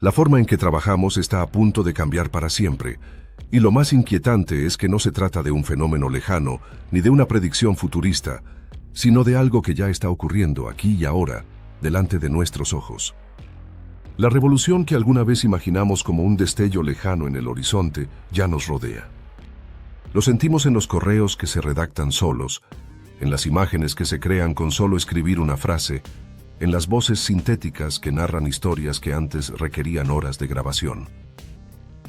La forma en que trabajamos está a punto de cambiar para siempre, y lo más inquietante es que no se trata de un fenómeno lejano ni de una predicción futurista, sino de algo que ya está ocurriendo aquí y ahora, delante de nuestros ojos. La revolución que alguna vez imaginamos como un destello lejano en el horizonte ya nos rodea. Lo sentimos en los correos que se redactan solos, en las imágenes que se crean con solo escribir una frase, en las voces sintéticas que narran historias que antes requerían horas de grabación.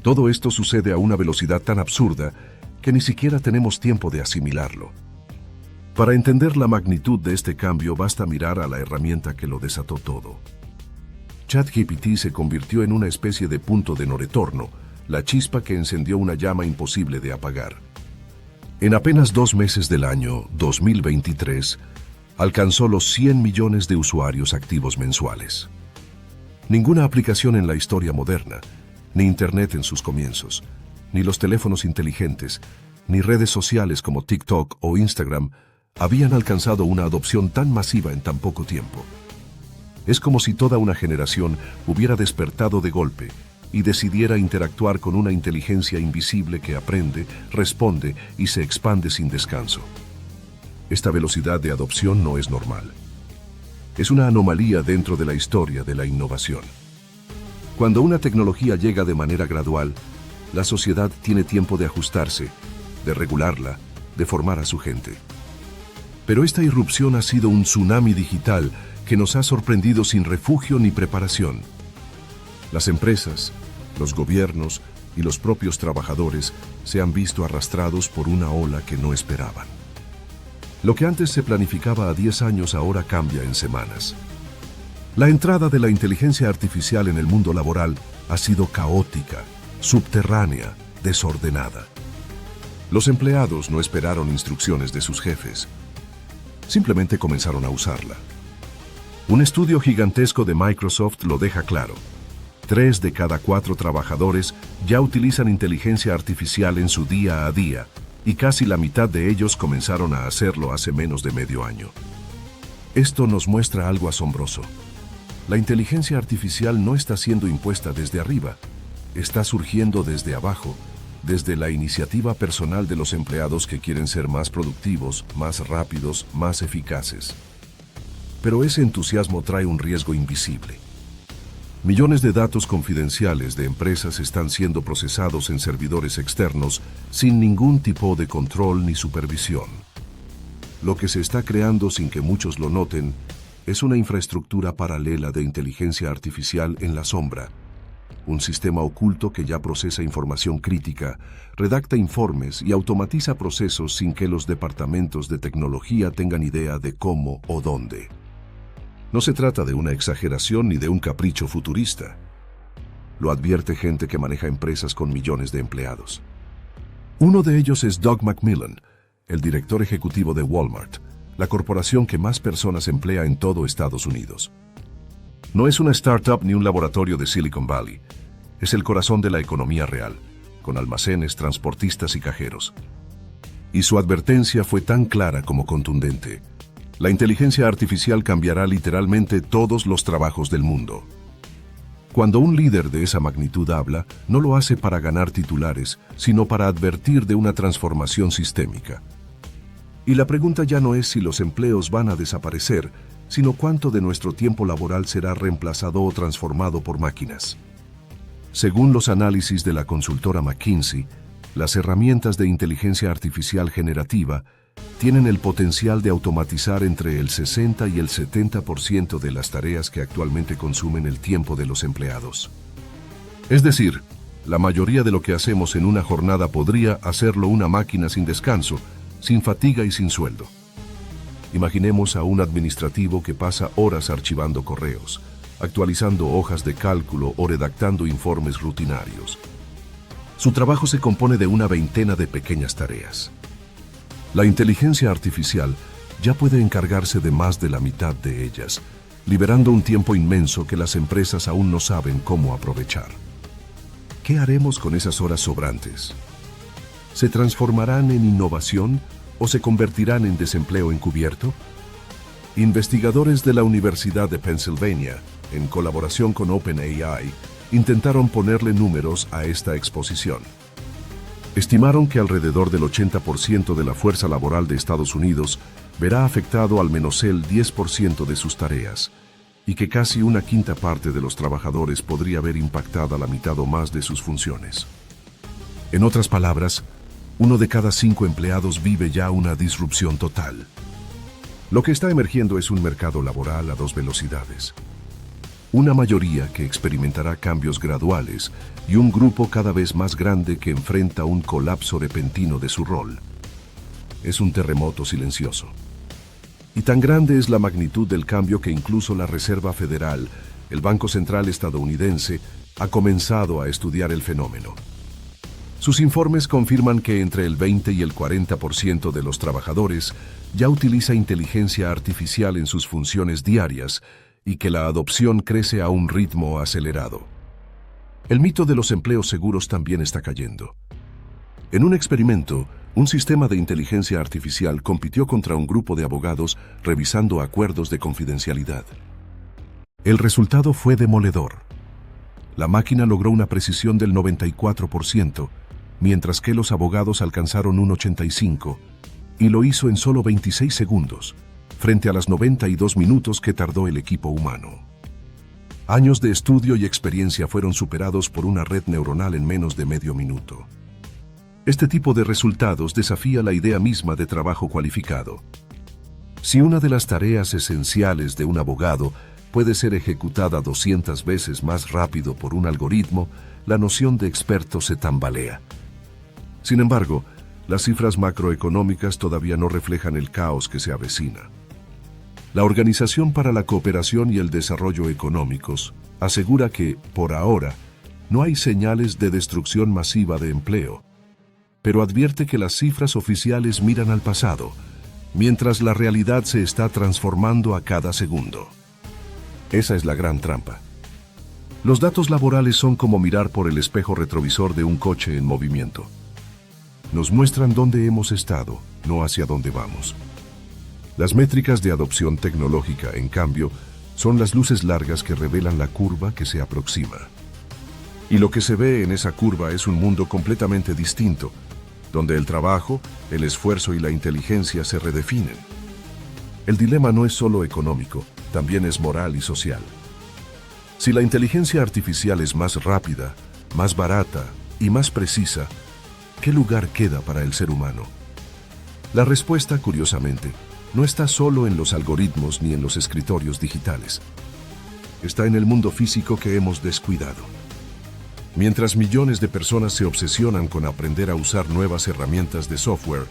Todo esto sucede a una velocidad tan absurda que ni siquiera tenemos tiempo de asimilarlo. Para entender la magnitud de este cambio basta mirar a la herramienta que lo desató todo. ChatGPT se convirtió en una especie de punto de no retorno, la chispa que encendió una llama imposible de apagar. En apenas 2 meses del año 2023, alcanzó los 100 millones de usuarios activos mensuales. Ninguna aplicación en la historia moderna, ni Internet en sus comienzos, ni los teléfonos inteligentes, ni redes sociales como TikTok o Instagram habían alcanzado una adopción tan masiva en tan poco tiempo. Es como si toda una generación hubiera despertado de golpe y decidiera interactuar con una inteligencia invisible que aprende, responde y se expande sin descanso. Esta velocidad de adopción no es normal. Es una anomalía dentro de la historia de la innovación. Cuando una tecnología llega de manera gradual, la sociedad tiene tiempo de ajustarse, de regularla, de formar a su gente. Pero esta irrupción ha sido un tsunami digital que nos ha sorprendido sin refugio ni preparación. Las empresas, los gobiernos y los propios trabajadores se han visto arrastrados por una ola que no esperaban. Lo que antes se planificaba a 10 años ahora cambia en semanas. La entrada de la inteligencia artificial en el mundo laboral ha sido caótica, subterránea, desordenada. Los empleados no esperaron instrucciones de sus jefes. Simplemente comenzaron a usarla. Un estudio gigantesco de Microsoft lo deja claro. 3 de cada 4 trabajadores ya utilizan inteligencia artificial en su día a día, y casi la mitad de ellos comenzaron a hacerlo hace menos de medio año. Esto nos muestra algo asombroso. La inteligencia artificial no está siendo impuesta desde arriba, está surgiendo desde abajo, desde la iniciativa personal de los empleados que quieren ser más productivos, más rápidos, más eficaces. Pero ese entusiasmo trae un riesgo invisible. Millones de datos confidenciales de empresas están siendo procesados en servidores externos sin ningún tipo de control ni supervisión. Lo que se está creando sin que muchos lo noten es una infraestructura paralela de inteligencia artificial en la sombra. Un sistema oculto que ya procesa información crítica, redacta informes y automatiza procesos sin que los departamentos de tecnología tengan idea de cómo o dónde. No se trata de una exageración ni de un capricho futurista. Lo advierte gente que maneja empresas con millones de empleados. Uno de ellos es Doug McMillon, el director ejecutivo de Walmart, la corporación que más personas emplea en todo Estados Unidos. No es una startup ni un laboratorio de Silicon Valley. Es el corazón de la economía real, con almacenes, transportistas y cajeros. Y su advertencia fue tan clara como contundente. La inteligencia artificial cambiará literalmente todos los trabajos del mundo. Cuando un líder de esa magnitud habla, no lo hace para ganar titulares, sino para advertir de una transformación sistémica. Y la pregunta ya no es si los empleos van a desaparecer, sino cuánto de nuestro tiempo laboral será reemplazado o transformado por máquinas. Según los análisis de la consultora McKinsey, las herramientas de inteligencia artificial generativa tienen el potencial de automatizar entre el 60 y el 70% de las tareas que actualmente consumen el tiempo de los empleados. Es decir, la mayoría de lo que hacemos en una jornada podría hacerlo una máquina sin descanso, sin fatiga y sin sueldo. Imaginemos a un administrativo que pasa horas archivando correos, actualizando hojas de cálculo o redactando informes rutinarios. Su trabajo se compone de una veintena de pequeñas tareas. La inteligencia artificial ya puede encargarse de más de la mitad de ellas, liberando un tiempo inmenso que las empresas aún no saben cómo aprovechar. ¿Qué haremos con esas horas sobrantes? ¿Se transformarán en innovación o se convertirán en desempleo encubierto? Investigadores de la Universidad de Pennsylvania, en colaboración con OpenAI, intentaron ponerle números a esta exposición. Estimaron que alrededor del 80% de la fuerza laboral de Estados Unidos verá afectado al menos el 10% de sus tareas, y que casi una quinta parte de los trabajadores podría ver impactada la mitad o más de sus funciones. En otras palabras, 1 de cada 5 empleados vive ya una disrupción total. Lo que está emergiendo es un mercado laboral a 2 velocidades. Una mayoría que experimentará cambios graduales y un grupo cada vez más grande que enfrenta un colapso repentino de su rol. Es un terremoto silencioso. Y tan grande es la magnitud del cambio que incluso la Reserva Federal, el Banco Central estadounidense, ha comenzado a estudiar el fenómeno. Sus informes confirman que entre el 20 y el 40% de los trabajadores ya utiliza inteligencia artificial en sus funciones diarias y que la adopción crece a un ritmo acelerado. El mito de los empleos seguros también está cayendo. En un experimento, un sistema de inteligencia artificial compitió contra un grupo de abogados revisando acuerdos de confidencialidad. El resultado fue demoledor. La máquina logró una precisión del 94%, mientras que los abogados alcanzaron un 85%, y lo hizo en solo 26 segundos, frente a las 92 minutos que tardó el equipo humano. Años de estudio y experiencia fueron superados por una red neuronal en menos de medio minuto. Este tipo de resultados desafía la idea misma de trabajo cualificado. Si una de las tareas esenciales de un abogado puede ser ejecutada 200 veces más rápido por un algoritmo, la noción de experto se tambalea. Sin embargo, las cifras macroeconómicas todavía no reflejan el caos que se avecina. La Organización para la Cooperación y el Desarrollo Económicos asegura que, por ahora, no hay señales de destrucción masiva de empleo, pero advierte que las cifras oficiales miran al pasado, mientras la realidad se está transformando a cada segundo. Esa es la gran trampa. Los datos laborales son como mirar por el espejo retrovisor de un coche en movimiento. Nos muestran dónde hemos estado, no hacia dónde vamos. Las métricas de adopción tecnológica, en cambio, son las luces largas que revelan la curva que se aproxima. Y lo que se ve en esa curva es un mundo completamente distinto, donde el trabajo, el esfuerzo y la inteligencia se redefinen. El dilema no es solo económico, también es moral y social. Si la inteligencia artificial es más rápida, más barata y más precisa, ¿qué lugar queda para el ser humano? La respuesta, curiosamente, no está solo en los algoritmos ni en los escritorios digitales. Está en el mundo físico que hemos descuidado. Mientras millones de personas se obsesionan con aprender a usar nuevas herramientas de software,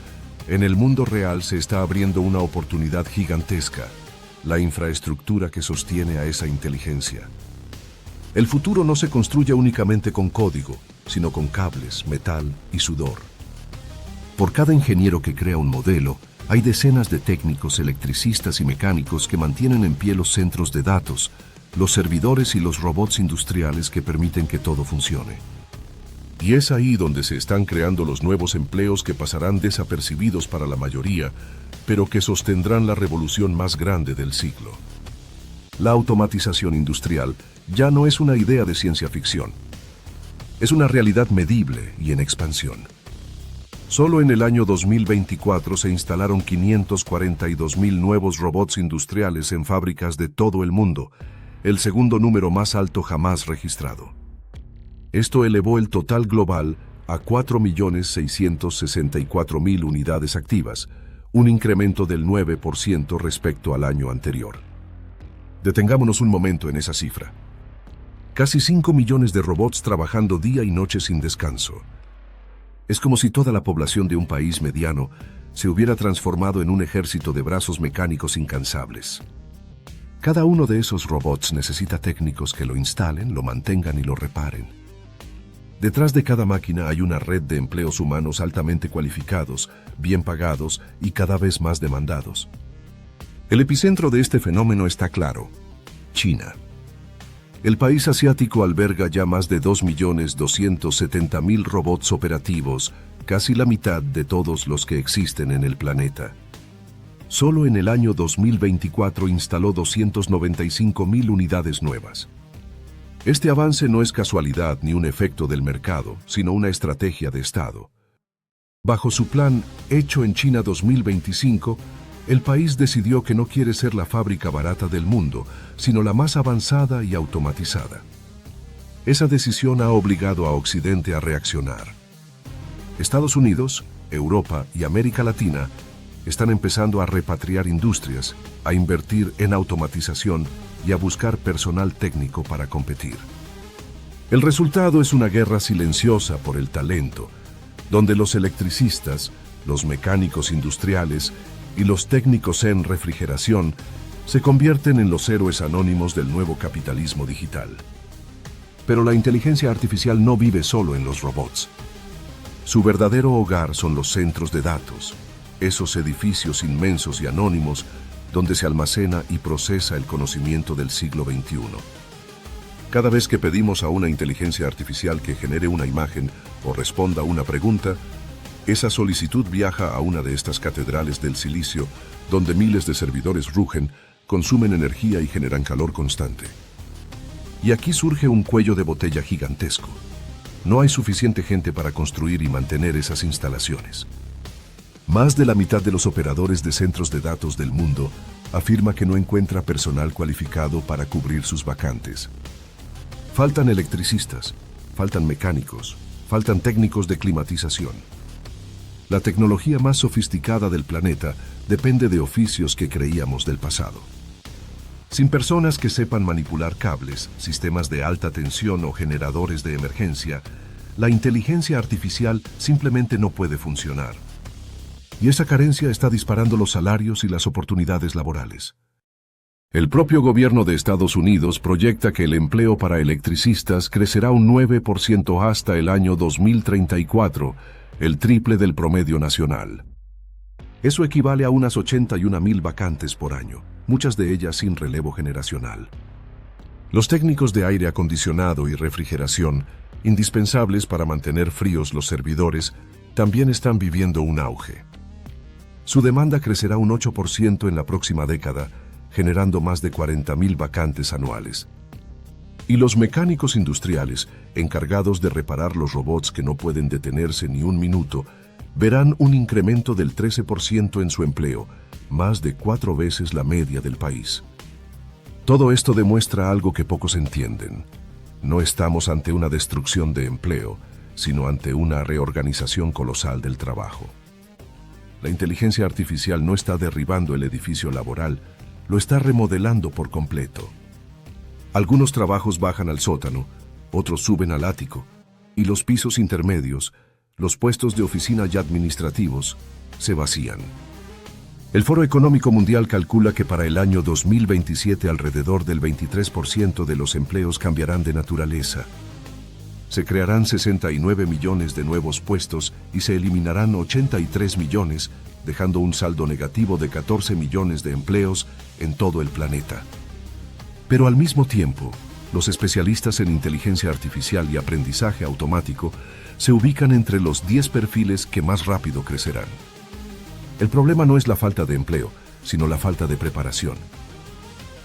en el mundo real se está abriendo una oportunidad gigantesca, la infraestructura que sostiene a esa inteligencia. El futuro no se construye únicamente con código, sino con cables, metal y sudor. Por cada ingeniero que crea un modelo, hay decenas de técnicos, electricistas y mecánicos que mantienen en pie los centros de datos, los servidores y los robots industriales que permiten que todo funcione. Y es ahí donde se están creando los nuevos empleos que pasarán desapercibidos para la mayoría, pero que sostendrán la revolución más grande del siglo. La automatización industrial ya no es una idea de ciencia ficción. Es una realidad medible y en expansión. Solo en el año 2024 se instalaron 542.000 nuevos robots industriales en fábricas de todo el mundo, el segundo número más alto jamás registrado. Esto elevó el total global a 4.664.000 unidades activas, un incremento del 9% respecto al año anterior. Detengámonos un momento en esa cifra. Casi 5 millones de robots trabajando día y noche sin descanso. Es como si toda la población de un país mediano se hubiera transformado en un ejército de brazos mecánicos incansables. Cada uno de esos robots necesita técnicos que lo instalen, lo mantengan y lo reparen. Detrás de cada máquina hay una red de empleos humanos altamente cualificados, bien pagados y cada vez más demandados. El epicentro de este fenómeno está claro: China. El país asiático alberga ya más de 2.270.000 robots operativos, casi la mitad de todos los que existen en el planeta. Solo en el año 2024 instaló 295.000 unidades nuevas. Este avance no es casualidad ni un efecto del mercado, sino una estrategia de Estado. Bajo su plan, hecho en China 2025, el país decidió que no quiere ser la fábrica barata del mundo, sino la más avanzada y automatizada. Esa decisión ha obligado a Occidente a reaccionar. Estados Unidos, Europa y América Latina están empezando a repatriar industrias, a invertir en automatización y a buscar personal técnico para competir. El resultado es una guerra silenciosa por el talento, donde los electricistas, los mecánicos industriales y los técnicos en refrigeración se convierten en los héroes anónimos del nuevo capitalismo digital. Pero la inteligencia artificial no vive solo en los robots. Su verdadero hogar son los centros de datos, esos edificios inmensos y anónimos donde se almacena y procesa el conocimiento del siglo XXI. Cada vez que pedimos a una inteligencia artificial que genere una imagen o responda a una pregunta, esa solicitud viaja a una de estas catedrales del silicio, donde miles de servidores rugen, consumen energía y generan calor constante. Y aquí surge un cuello de botella gigantesco. No hay suficiente gente para construir y mantener esas instalaciones. Más de la mitad de los operadores de centros de datos del mundo afirma que no encuentra personal cualificado para cubrir sus vacantes. Faltan electricistas, faltan mecánicos, faltan técnicos de climatización. La tecnología más sofisticada del planeta depende de oficios que creíamos del pasado. Sin personas que sepan manipular cables, sistemas de alta tensión o generadores de emergencia, la inteligencia artificial simplemente no puede funcionar. Y esa carencia está disparando los salarios y las oportunidades laborales. El propio gobierno de Estados Unidos proyecta que el empleo para electricistas crecerá un 9% hasta el año 2034, el triple del promedio nacional. Eso equivale a unas 81,000 vacantes por año, muchas de ellas sin relevo generacional. Los técnicos de aire acondicionado y refrigeración, indispensables para mantener fríos los servidores, también están viviendo un auge. Su demanda crecerá un 8% en la próxima década, generando más de 40,000 vacantes anuales. Y los mecánicos industriales, encargados de reparar los robots que no pueden detenerse ni un minuto, verán un incremento del 13% en su empleo, más de 4 veces la media del país. Todo esto demuestra algo que pocos entienden. No estamos ante una destrucción de empleo, sino ante una reorganización colosal del trabajo. La inteligencia artificial no está derribando el edificio laboral, lo está remodelando por completo. Algunos trabajos bajan al sótano, otros suben al ático, y los pisos intermedios, los puestos de oficina y administrativos, se vacían. El Foro Económico Mundial calcula que para el año 2027 alrededor del 23% de los empleos cambiarán de naturaleza. Se crearán 69 millones de nuevos puestos y se eliminarán 83 millones, dejando un saldo negativo de 14 millones de empleos en todo el planeta. Pero al mismo tiempo, los especialistas en inteligencia artificial y aprendizaje automático se ubican entre los 10 perfiles que más rápido crecerán. El problema no es la falta de empleo, sino la falta de preparación.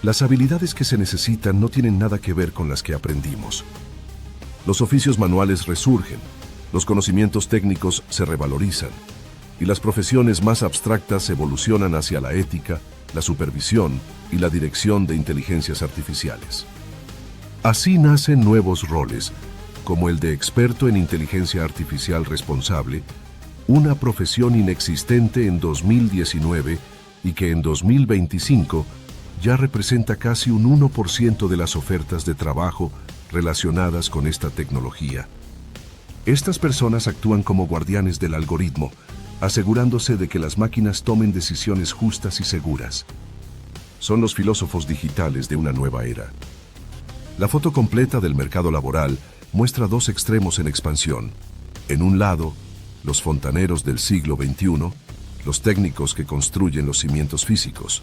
Las habilidades que se necesitan no tienen nada que ver con las que aprendimos. Los oficios manuales resurgen, los conocimientos técnicos se revalorizan, y las profesiones más abstractas evolucionan hacia la ética, la supervisión y la dirección de inteligencias artificiales. Así nacen nuevos roles, como el de experto en inteligencia artificial responsable, una profesión inexistente en 2019 y que en 2025 ya representa casi un 1% de las ofertas de trabajo relacionadas con esta tecnología. Estas personas actúan como guardianes del algoritmo, asegurándose de que las máquinas tomen decisiones justas y seguras. Son los filósofos digitales de una nueva era. La foto completa del mercado laboral muestra dos extremos en expansión. En un lado, los fontaneros del siglo XXI, los técnicos que construyen los cimientos físicos.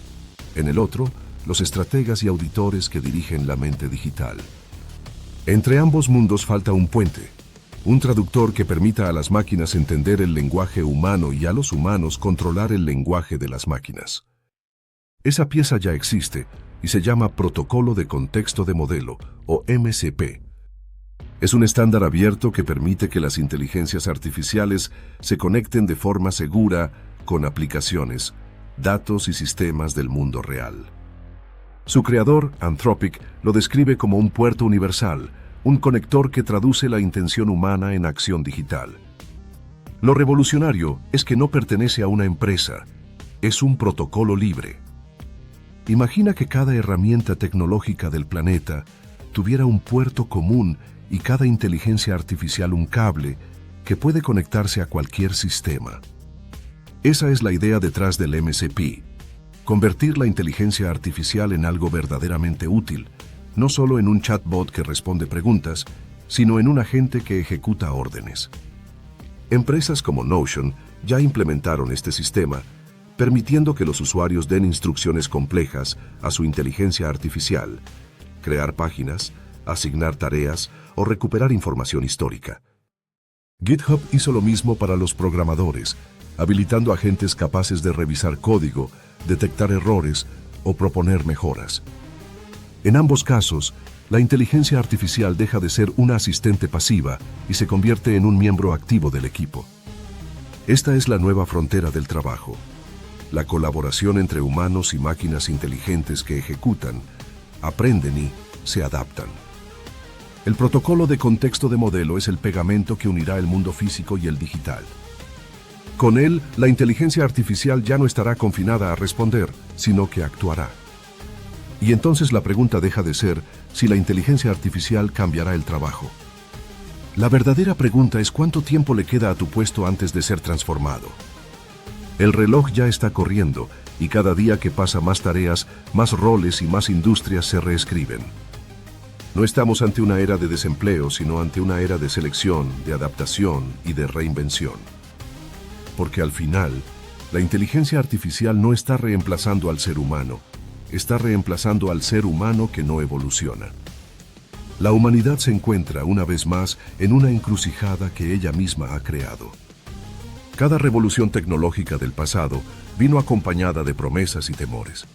En el otro, los estrategas y auditores que dirigen la mente digital. Entre ambos mundos falta un puente, un traductor que permita a las máquinas entender el lenguaje humano y a los humanos controlar el lenguaje de las máquinas. Esa pieza ya existe y se llama Protocolo de Contexto de Modelo, o MCP. Es un estándar abierto que permite que las inteligencias artificiales se conecten de forma segura con aplicaciones, datos y sistemas del mundo real. Su creador, Anthropic, lo describe como un puerto universal, un conector que traduce la intención humana en acción digital. Lo revolucionario es que no pertenece a una empresa, es un protocolo libre. Imagina que cada herramienta tecnológica del planeta tuviera un puerto común y cada inteligencia artificial un cable que puede conectarse a cualquier sistema. Esa es la idea detrás del MCP. Convertir la inteligencia artificial en algo verdaderamente útil, no solo en un chatbot que responde preguntas, sino en un agente que ejecuta órdenes. Empresas como Notion ya implementaron este sistema, permitiendo que los usuarios den instrucciones complejas a su inteligencia artificial, crear páginas, asignar tareas o recuperar información histórica. GitHub hizo lo mismo para los programadores, habilitando agentes capaces de revisar código, detectar errores o proponer mejoras. En ambos casos, la inteligencia artificial deja de ser una asistente pasiva y se convierte en un miembro activo del equipo. Esta es la nueva frontera del trabajo, la colaboración entre humanos y máquinas inteligentes que ejecutan, aprenden y se adaptan. El protocolo de contexto de modelo es el pegamento que unirá el mundo físico y el digital. Con él, la inteligencia artificial ya no estará confinada a responder, sino que actuará. Y entonces la pregunta deja de ser si la inteligencia artificial cambiará el trabajo. La verdadera pregunta es cuánto tiempo le queda a tu puesto antes de ser transformado. El reloj ya está corriendo y cada día que pasa más tareas, más roles y más industrias se reescriben. No estamos ante una era de desempleo, sino ante una era de selección, de adaptación y de reinvención. Porque al final, la inteligencia artificial no está reemplazando al ser humano, está reemplazando al ser humano que no evoluciona. La humanidad se encuentra, una vez más, en una encrucijada que ella misma ha creado. Cada revolución tecnológica del pasado vino acompañada de promesas y temores.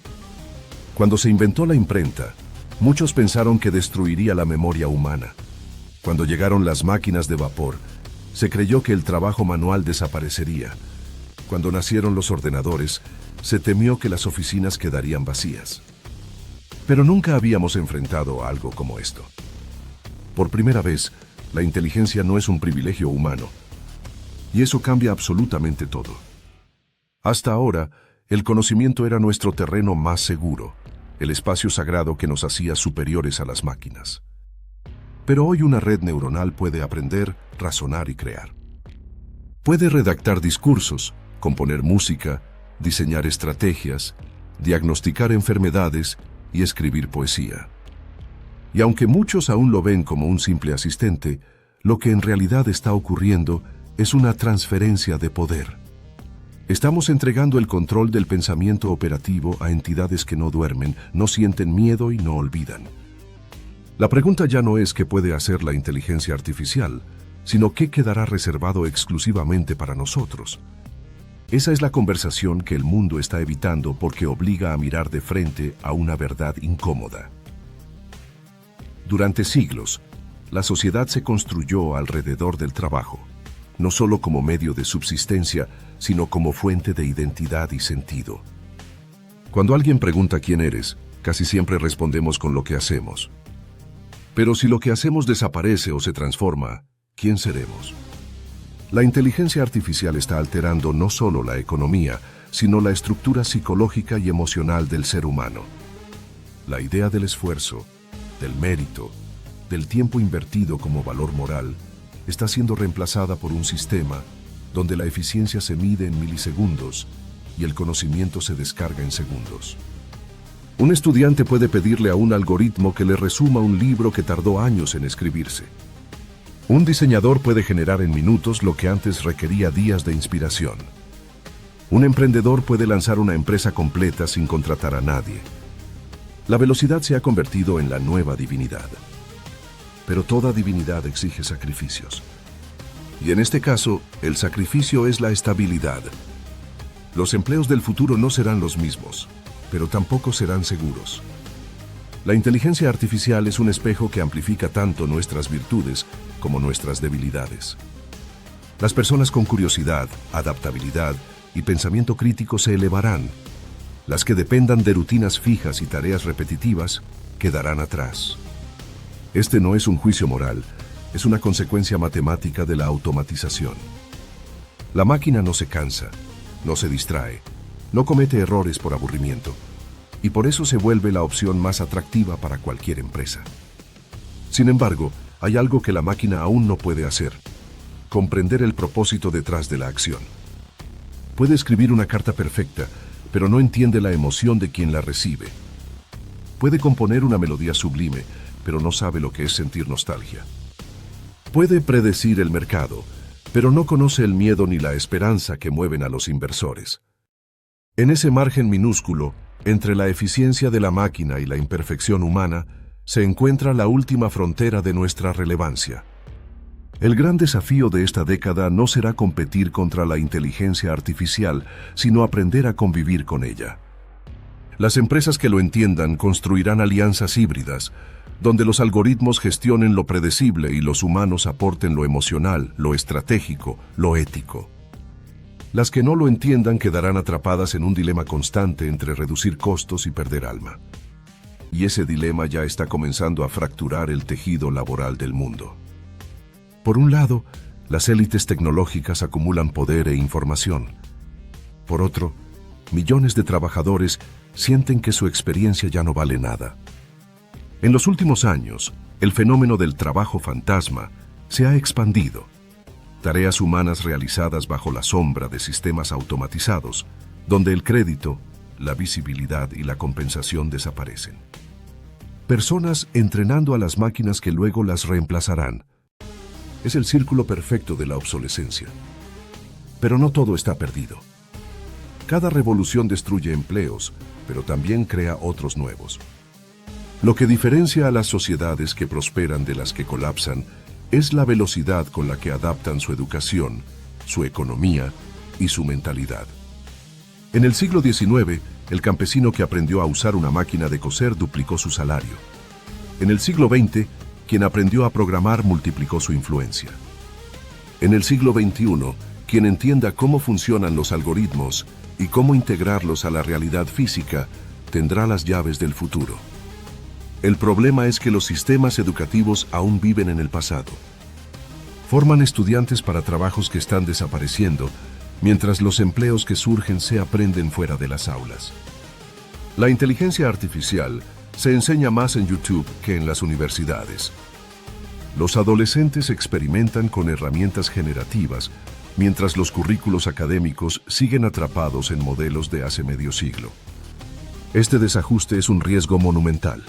Cuando se inventó la imprenta, muchos pensaron que destruiría la memoria humana. Cuando llegaron las máquinas de vapor, se creyó que el trabajo manual desaparecería. Cuando nacieron los ordenadores, se temió que las oficinas quedarían vacías. Pero nunca habíamos enfrentado algo como esto. Por primera vez, la inteligencia no es un privilegio humano. Y eso cambia absolutamente todo. Hasta ahora, el conocimiento era nuestro terreno más seguro, el espacio sagrado que nos hacía superiores a las máquinas. Pero hoy una red neuronal puede aprender, razonar y crear. Puede redactar discursos, componer música, diseñar estrategias, diagnosticar enfermedades y escribir poesía. Y aunque muchos aún lo ven como un simple asistente, lo que en realidad está ocurriendo es una transferencia de poder. Estamos entregando el control del pensamiento operativo a entidades que no duermen, no sienten miedo y no olvidan. La pregunta ya no es qué puede hacer la inteligencia artificial, sino qué quedará reservado exclusivamente para nosotros. Esa es la conversación que el mundo está evitando porque obliga a mirar de frente a una verdad incómoda. Durante siglos, la sociedad se construyó alrededor del trabajo, no solo como medio de subsistencia, sino como fuente de identidad y sentido. Cuando alguien pregunta quién eres, casi siempre respondemos con lo que hacemos. Pero si lo que hacemos desaparece o se transforma, ¿quién seremos? La inteligencia artificial está alterando no solo la economía, sino la estructura psicológica y emocional del ser humano. La idea del esfuerzo, del mérito, del tiempo invertido como valor moral, está siendo reemplazada por un sistema donde la eficiencia se mide en milisegundos y el conocimiento se descarga en segundos. Un estudiante puede pedirle a un algoritmo que le resuma un libro que tardó años en escribirse. Un diseñador puede generar en minutos lo que antes requería días de inspiración. Un emprendedor puede lanzar una empresa completa sin contratar a nadie. La velocidad se ha convertido en la nueva divinidad. Pero toda divinidad exige sacrificios. Y en este caso, el sacrificio es la estabilidad. Los empleos del futuro no serán los mismos. pero tampoco serán seguros. La inteligencia artificial es un espejo que amplifica tanto nuestras virtudes como nuestras debilidades. Las personas con curiosidad, adaptabilidad y pensamiento crítico se elevarán. Las que dependan de rutinas fijas y tareas repetitivas quedarán atrás. Este no es un juicio moral, es una consecuencia matemática de la automatización. La máquina no se cansa, no se distrae, no comete errores por aburrimiento, y por eso se vuelve la opción más atractiva para cualquier empresa. Sin embargo, hay algo que la máquina aún no puede hacer: comprender el propósito detrás de la acción. Puede escribir una carta perfecta, pero no entiende la emoción de quien la recibe. Puede componer una melodía sublime, pero no sabe lo que es sentir nostalgia. Puede predecir el mercado, pero no conoce el miedo ni la esperanza que mueven a los inversores. En ese margen minúsculo, entre la eficiencia de la máquina y la imperfección humana, se encuentra la última frontera de nuestra relevancia. El gran desafío de esta década no será competir contra la inteligencia artificial, sino aprender a convivir con ella. Las empresas que lo entiendan construirán alianzas híbridas, donde los algoritmos gestionen lo predecible y los humanos aporten lo emocional, lo estratégico, lo ético. Las que no lo entiendan quedarán atrapadas en un dilema constante entre reducir costos y perder alma. Y ese dilema ya está comenzando a fracturar el tejido laboral del mundo. Por un lado, las élites tecnológicas acumulan poder e información. Por otro, millones de trabajadores sienten que su experiencia ya no vale nada. En los últimos años, el fenómeno del trabajo fantasma se ha expandido. Tareas humanas realizadas bajo la sombra de sistemas automatizados, donde el crédito, la visibilidad y la compensación desaparecen. Personas entrenando a las máquinas que luego las reemplazarán. Es el círculo perfecto de la obsolescencia. Pero no todo está perdido. Cada revolución destruye empleos, pero también crea otros nuevos. Lo que diferencia a las sociedades que prosperan de las que colapsan es la velocidad con la que adaptan su educación, su economía y su mentalidad. En el siglo XIX, el campesino que aprendió a usar una máquina de coser duplicó su salario. En el siglo XX, quien aprendió a programar multiplicó su influencia. En el siglo XXI, quien entienda cómo funcionan los algoritmos y cómo integrarlos a la realidad física, tendrá las llaves del futuro. El problema es que los sistemas educativos aún viven en el pasado. Forman estudiantes para trabajos que están desapareciendo, mientras los empleos que surgen se aprenden fuera de las aulas. La inteligencia artificial se enseña más en YouTube que en las universidades. Los adolescentes experimentan con herramientas generativas, mientras los currículos académicos siguen atrapados en modelos de hace medio siglo. Este desajuste es un riesgo monumental.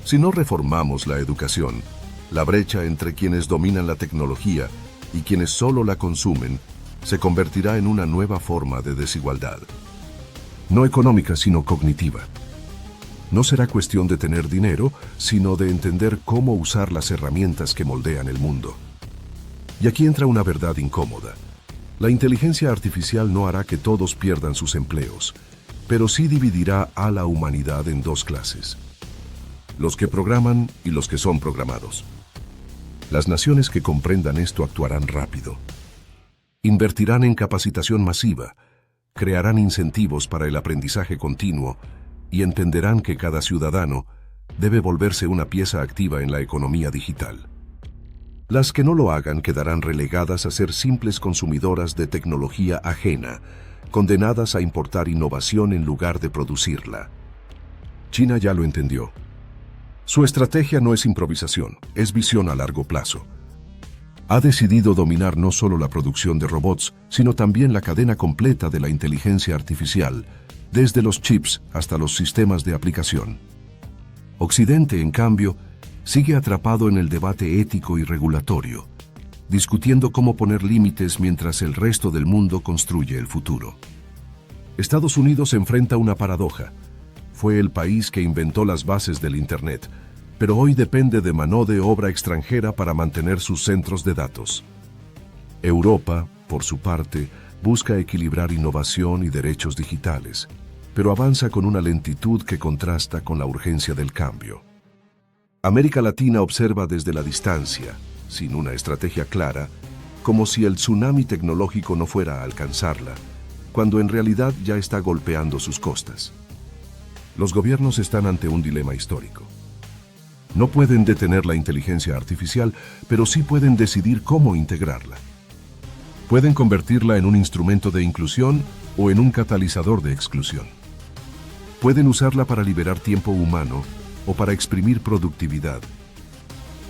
Si no reformamos la educación, la brecha entre quienes dominan la tecnología y quienes solo la consumen se convertirá en una nueva forma de desigualdad. No económica, sino cognitiva. No será cuestión de tener dinero, sino de entender cómo usar las herramientas que moldean el mundo. Y aquí entra una verdad incómoda. La inteligencia artificial no hará que todos pierdan sus empleos, pero sí dividirá a la humanidad en dos clases: los que programan y los que son programados. Las naciones que comprendan esto actuarán rápido. Invertirán en capacitación masiva, crearán incentivos para el aprendizaje continuo y entenderán que cada ciudadano debe volverse una pieza activa en la economía digital. Las que no lo hagan quedarán relegadas a ser simples consumidoras de tecnología ajena, condenadas a importar innovación en lugar de producirla. China ya lo entendió. Su estrategia no es improvisación, es visión a largo plazo. Ha decidido dominar no solo la producción de robots, sino también la cadena completa de la inteligencia artificial, desde los chips hasta los sistemas de aplicación. Occidente, en cambio, sigue atrapado en el debate ético y regulatorio, discutiendo cómo poner límites mientras el resto del mundo construye el futuro. Estados Unidos enfrenta una paradoja. Fue el país que inventó las bases del Internet, pero hoy depende de mano de obra extranjera para mantener sus centros de datos. Europa, por su parte, busca equilibrar innovación y derechos digitales. pero avanza con una lentitud que contrasta con la urgencia del cambio. América Latina observa desde la distancia, sin una estrategia clara, como si el tsunami tecnológico no fuera a alcanzarla, cuando en realidad ya está golpeando sus costas. Los gobiernos están ante un dilema histórico. No pueden detener la inteligencia artificial, pero sí pueden decidir cómo integrarla. Pueden convertirla en un instrumento de inclusión o en un catalizador de exclusión. Pueden usarla para liberar tiempo humano o para exprimir productividad.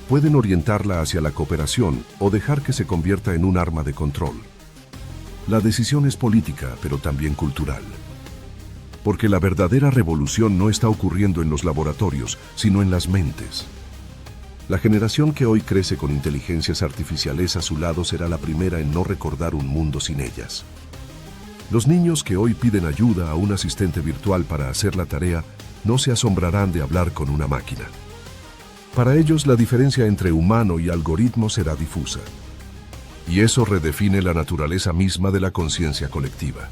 Pueden orientarla hacia la cooperación o dejar que se convierta en un arma de control. La decisión es política, pero también cultural. Porque la verdadera revolución no está ocurriendo en los laboratorios, sino en las mentes. La generación que hoy crece con inteligencias artificiales a su lado será la primera en no recordar un mundo sin ellas. Los niños que hoy piden ayuda a un asistente virtual para hacer la tarea no se asombrarán de hablar con una máquina. Para ellos, la diferencia entre humano y algoritmo será difusa. Y eso redefine la naturaleza misma de la conciencia colectiva.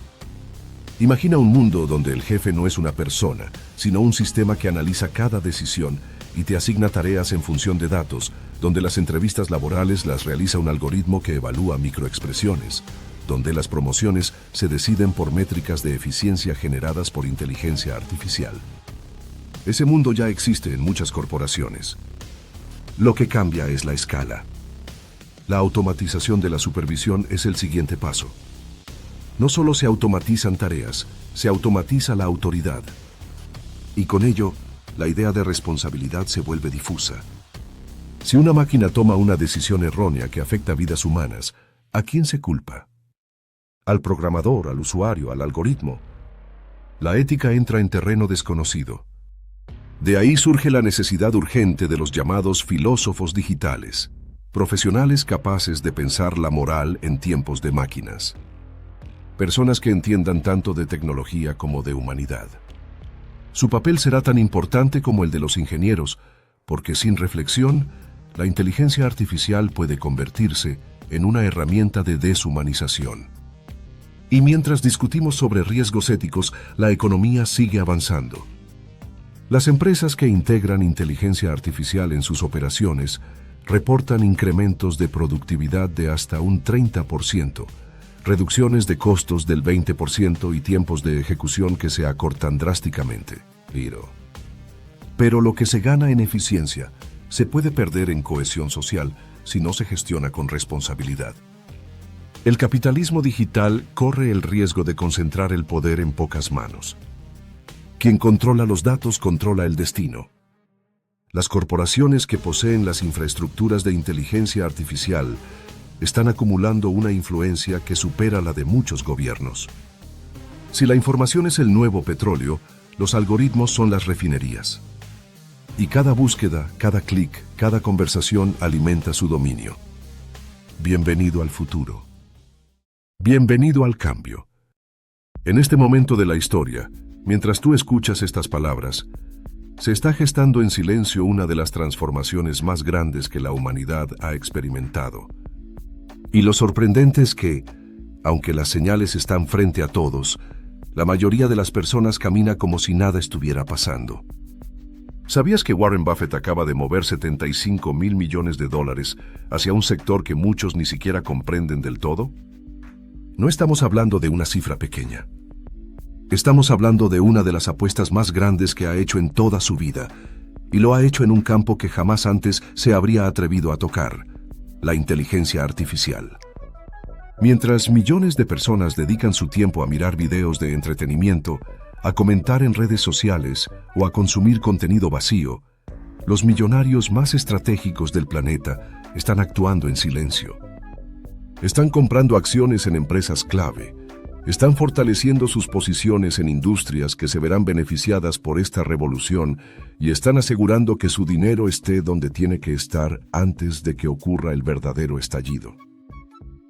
Imagina un mundo donde el jefe no es una persona, sino un sistema que analiza cada decisión y te asigna tareas en función de datos, donde las entrevistas laborales las realiza un algoritmo que evalúa microexpresiones, donde las promociones se deciden por métricas de eficiencia generadas por inteligencia artificial. Ese mundo ya existe en muchas corporaciones. Lo que cambia es la escala. La automatización de la supervisión es el siguiente paso. No solo se automatizan tareas, se automatiza la autoridad. Y con ello, la idea de responsabilidad se vuelve difusa. Si una máquina toma una decisión errónea que afecta vidas humanas, ¿a quién se culpa? Al programador, al usuario, al algoritmo. La ética entra en terreno desconocido. De ahí surge la necesidad urgente de los llamados filósofos digitales, profesionales capaces de pensar la moral en tiempos de máquinas. Personas que entiendan tanto de tecnología como de humanidad. Su papel será tan importante como el de los ingenieros, porque sin reflexión, la inteligencia artificial puede convertirse en una herramienta de deshumanización. Y mientras discutimos sobre riesgos éticos, la economía sigue avanzando. Las empresas que integran inteligencia artificial en sus operaciones reportan incrementos de productividad de hasta un 30%, reducciones de costos del 20% y tiempos de ejecución que se acortan drásticamente. Pero lo que se gana en eficiencia se puede perder en cohesión social si no se gestiona con responsabilidad. El capitalismo digital corre el riesgo de concentrar el poder en pocas manos. Quien controla los datos controla el destino. Las corporaciones que poseen las infraestructuras de inteligencia artificial están acumulando una influencia que supera la de muchos gobiernos. Si la información es el nuevo petróleo, los algoritmos son las refinerías. Y cada búsqueda, cada clic, cada conversación alimenta su dominio. Bienvenido al futuro. Bienvenido al cambio. En este momento de la historia, mientras tú escuchas estas palabras, se está gestando en silencio una de las transformaciones más grandes que la humanidad ha experimentado. Y lo sorprendente es que, aunque las señales están frente a todos, la mayoría de las personas camina como si nada estuviera pasando. ¿Sabías que Warren Buffett acaba de mover $75,000 millones hacia un sector que muchos ni siquiera comprenden del todo? No estamos hablando de una cifra pequeña. Estamos hablando de una de las apuestas más grandes que ha hecho en toda su vida, y lo ha hecho en un campo que jamás antes se habría atrevido a tocar: la inteligencia artificial. Mientras millones de personas dedican su tiempo a mirar videos de entretenimiento, a comentar en redes sociales o a consumir contenido vacío, los millonarios más estratégicos del planeta están actuando en silencio. Están comprando acciones en empresas clave, están fortaleciendo sus posiciones en industrias que se verán beneficiadas por esta revolución y están asegurando que su dinero esté donde tiene que estar antes de que ocurra el verdadero estallido.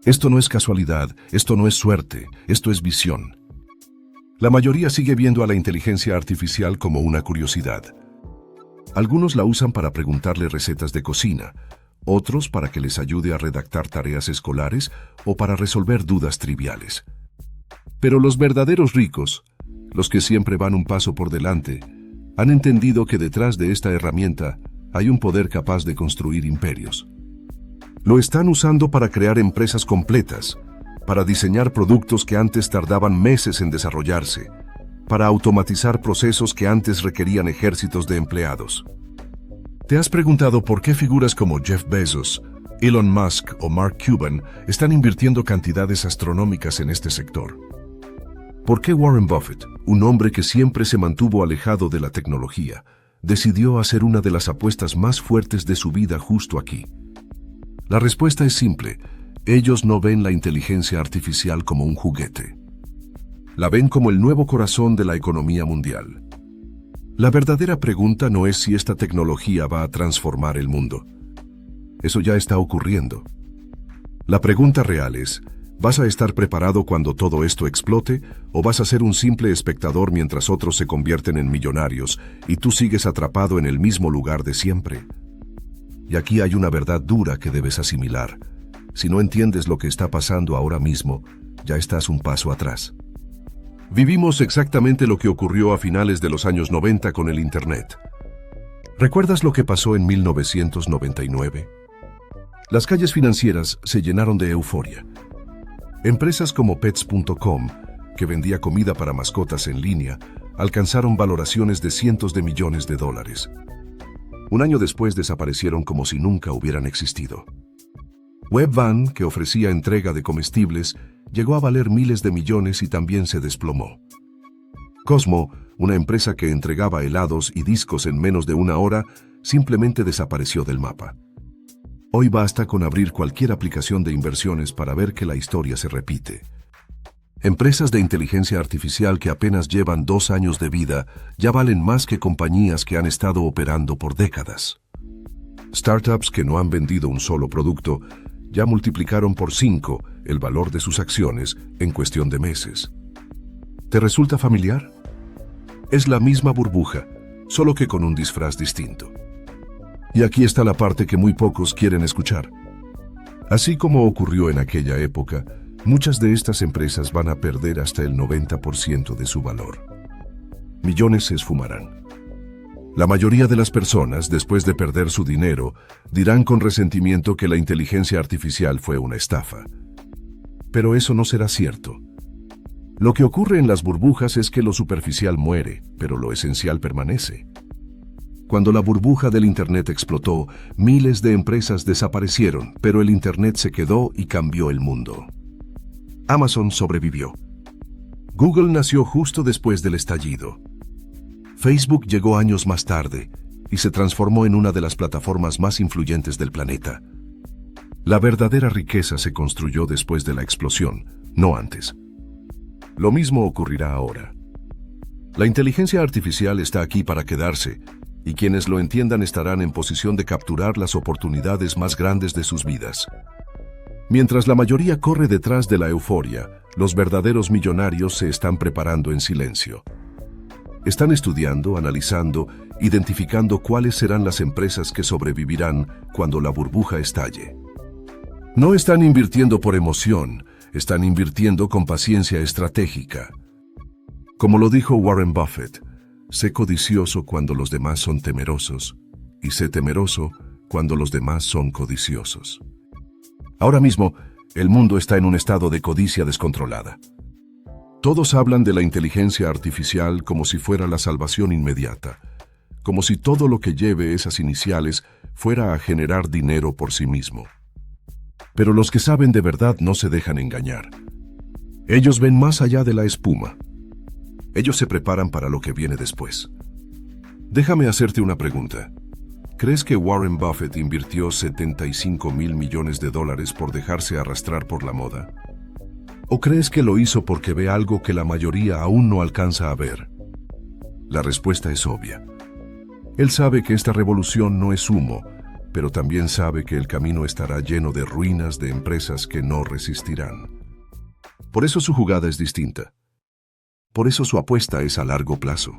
Esto no es casualidad, esto no es suerte, esto es visión. La mayoría sigue viendo a la inteligencia artificial como una curiosidad. Algunos la usan para preguntarle recetas de cocina, otros para que les ayude a redactar tareas escolares o para resolver dudas triviales. Pero los verdaderos ricos, los que siempre van un paso por delante, han entendido que detrás de esta herramienta hay un poder capaz de construir imperios. Lo están usando para crear empresas completas, para diseñar productos que antes tardaban meses en desarrollarse, para automatizar procesos que antes requerían ejércitos de empleados. ¿Te has preguntado por qué figuras como Jeff Bezos, Elon Musk o Mark Cuban están invirtiendo cantidades astronómicas en este sector? ¿Por qué Warren Buffett, un hombre que siempre se mantuvo alejado de la tecnología, decidió hacer una de las apuestas más fuertes de su vida justo aquí? La respuesta es simple: ellos no ven la inteligencia artificial como un juguete. La ven como el nuevo corazón de la economía mundial. La verdadera pregunta no es si esta tecnología va a transformar el mundo. Eso ya está ocurriendo. La pregunta real es: ¿vas a estar preparado cuando todo esto explote o vas a ser un simple espectador mientras otros se convierten en millonarios y tú sigues atrapado en el mismo lugar de siempre? Y aquí hay una verdad dura que debes asimilar. Si no entiendes lo que está pasando ahora mismo, ya estás un paso atrás. Vivimos exactamente lo que ocurrió a finales de los años 90 con el Internet. ¿Recuerdas lo que pasó en 1999? Las calles financieras se llenaron de euforia. Empresas como Pets.com, que vendía comida para mascotas en línea, alcanzaron valoraciones de cientos de millones de dólares. Un año después desaparecieron como si nunca hubieran existido. Webvan, que ofrecía entrega de comestibles, llegó a valer miles de millones y también se desplomó. Cosmo, una empresa que entregaba helados y discos en menos de una hora, simplemente desapareció del mapa. Hoy basta con abrir cualquier aplicación de inversiones para ver que la historia se repite. Empresas de inteligencia artificial que apenas llevan 2 años de vida ya valen más que compañías que han estado operando por décadas. Startups que no han vendido un solo producto ya multiplicaron por 5 el valor de sus acciones en cuestión de meses. ¿Te resulta familiar? Es la misma burbuja, solo que con un disfraz distinto. Y aquí está la parte que muy pocos quieren escuchar. Así como ocurrió en aquella época, muchas de estas empresas van a perder hasta el 90% de su valor. Millones se esfumarán. La mayoría de las personas, después de perder su dinero, dirán con resentimiento que la inteligencia artificial fue una estafa. Pero eso no será cierto. Lo que ocurre en las burbujas es que lo superficial muere, pero lo esencial permanece. Cuando la burbuja del Internet explotó, miles de empresas desaparecieron, pero el Internet se quedó y cambió el mundo. Amazon sobrevivió. Google nació justo después del estallido. Facebook llegó años más tarde y se transformó en una de las plataformas más influyentes del planeta. La verdadera riqueza se construyó después de la explosión, no antes. Lo mismo ocurrirá ahora. La inteligencia artificial está aquí para quedarse, y quienes lo entiendan estarán en posición de capturar las oportunidades más grandes de sus vidas. Mientras la mayoría corre detrás de la euforia, los verdaderos millonarios se están preparando en silencio. Están estudiando, analizando, identificando cuáles serán las empresas que sobrevivirán cuando la burbuja estalle. No están invirtiendo por emoción, están invirtiendo con paciencia estratégica. Como lo dijo Warren Buffett, sé codicioso cuando los demás son temerosos, y sé temeroso cuando los demás son codiciosos. Ahora mismo, el mundo está en un estado de codicia descontrolada. Todos hablan de la inteligencia artificial como si fuera la salvación inmediata, como si todo lo que lleve esas iniciales fuera a generar dinero por sí mismo. Pero los que saben de verdad no se dejan engañar. Ellos ven más allá de la espuma. Ellos se preparan para lo que viene después. Déjame hacerte una pregunta. ¿Crees que Warren Buffett invirtió $75,000 millones por dejarse arrastrar por la moda? ¿O crees que lo hizo porque ve algo que la mayoría aún no alcanza a ver? La respuesta es obvia. Él sabe que esta revolución no es humo, pero también sabe que el camino estará lleno de ruinas de empresas que no resistirán. Por eso su jugada es distinta. Por eso su apuesta es a largo plazo.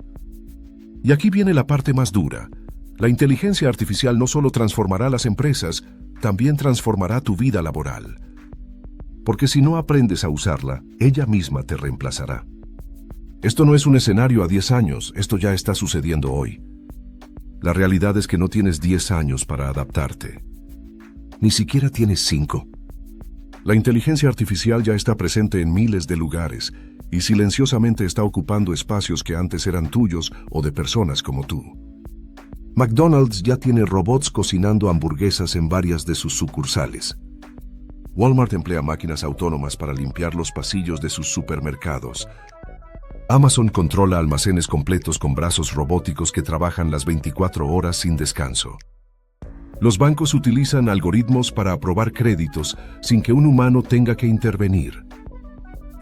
Y aquí viene la parte más dura. La inteligencia artificial no solo transformará las empresas, también transformará tu vida laboral. Porque si no aprendes a usarla, ella misma te reemplazará. Esto no es un escenario a 10 años, esto ya está sucediendo hoy. La realidad es que no tienes 10 años para adaptarte. Ni siquiera tienes 5. La inteligencia artificial ya está presente en miles de lugares y silenciosamente está ocupando espacios que antes eran tuyos o de personas como tú. McDonald's ya tiene robots cocinando hamburguesas en varias de sus sucursales. Walmart emplea máquinas autónomas para limpiar los pasillos de sus supermercados. Amazon controla almacenes completos con brazos robóticos que trabajan las 24 horas sin descanso. Los bancos utilizan algoritmos para aprobar créditos sin que un humano tenga que intervenir.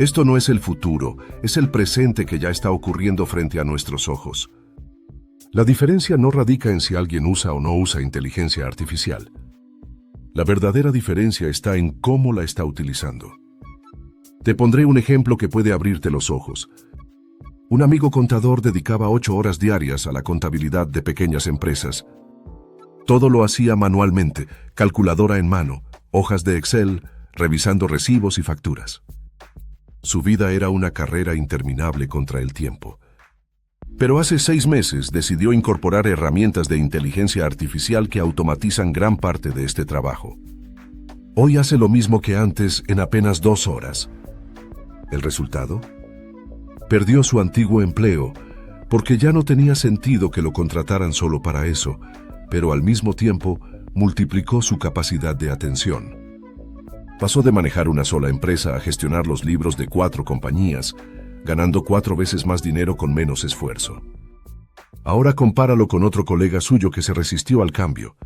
Esto no es el futuro, es el presente que ya está ocurriendo frente a nuestros ojos. La diferencia no radica en si alguien usa o no usa inteligencia artificial. La verdadera diferencia está en cómo la está utilizando. Te pondré un ejemplo que puede abrirte los ojos. Un amigo contador dedicaba 8 horas diarias a la contabilidad de pequeñas empresas. Todo lo hacía manualmente, calculadora en mano, hojas de Excel, revisando recibos y facturas. Su vida era una carrera interminable contra el tiempo. Pero hace 6 meses decidió incorporar herramientas de inteligencia artificial que automatizan gran parte de este trabajo. Hoy hace lo mismo que antes en apenas 2 horas. ¿El resultado? Perdió su antiguo empleo porque ya no tenía sentido que lo contrataran solo para eso, pero al mismo tiempo multiplicó su capacidad de atención. Pasó de manejar una sola empresa a gestionar los libros de 4 compañías, ganando 4 veces más dinero con menos esfuerzo. Ahora compáralo con otro colega suyo que se resistió al cambio.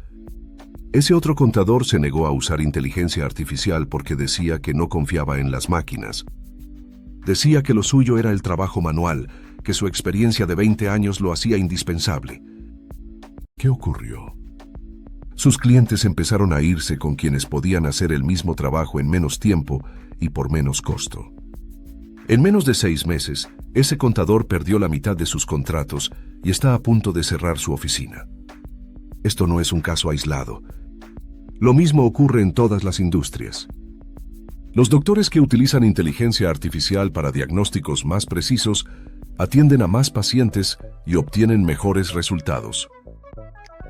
Ese otro contador se negó a usar inteligencia artificial porque decía que no confiaba en las máquinas. Decía que lo suyo era el trabajo manual, que su experiencia de 20 años lo hacía indispensable. ¿Qué ocurrió? Sus clientes empezaron a irse con quienes podían hacer el mismo trabajo en menos tiempo y por menos costo. En menos de 6 meses, ese contador perdió la mitad de sus contratos y está a punto de cerrar su oficina. Esto no es un caso aislado. Lo mismo ocurre en todas las industrias. Los doctores que utilizan inteligencia artificial para diagnósticos más precisos atienden a más pacientes y obtienen mejores resultados.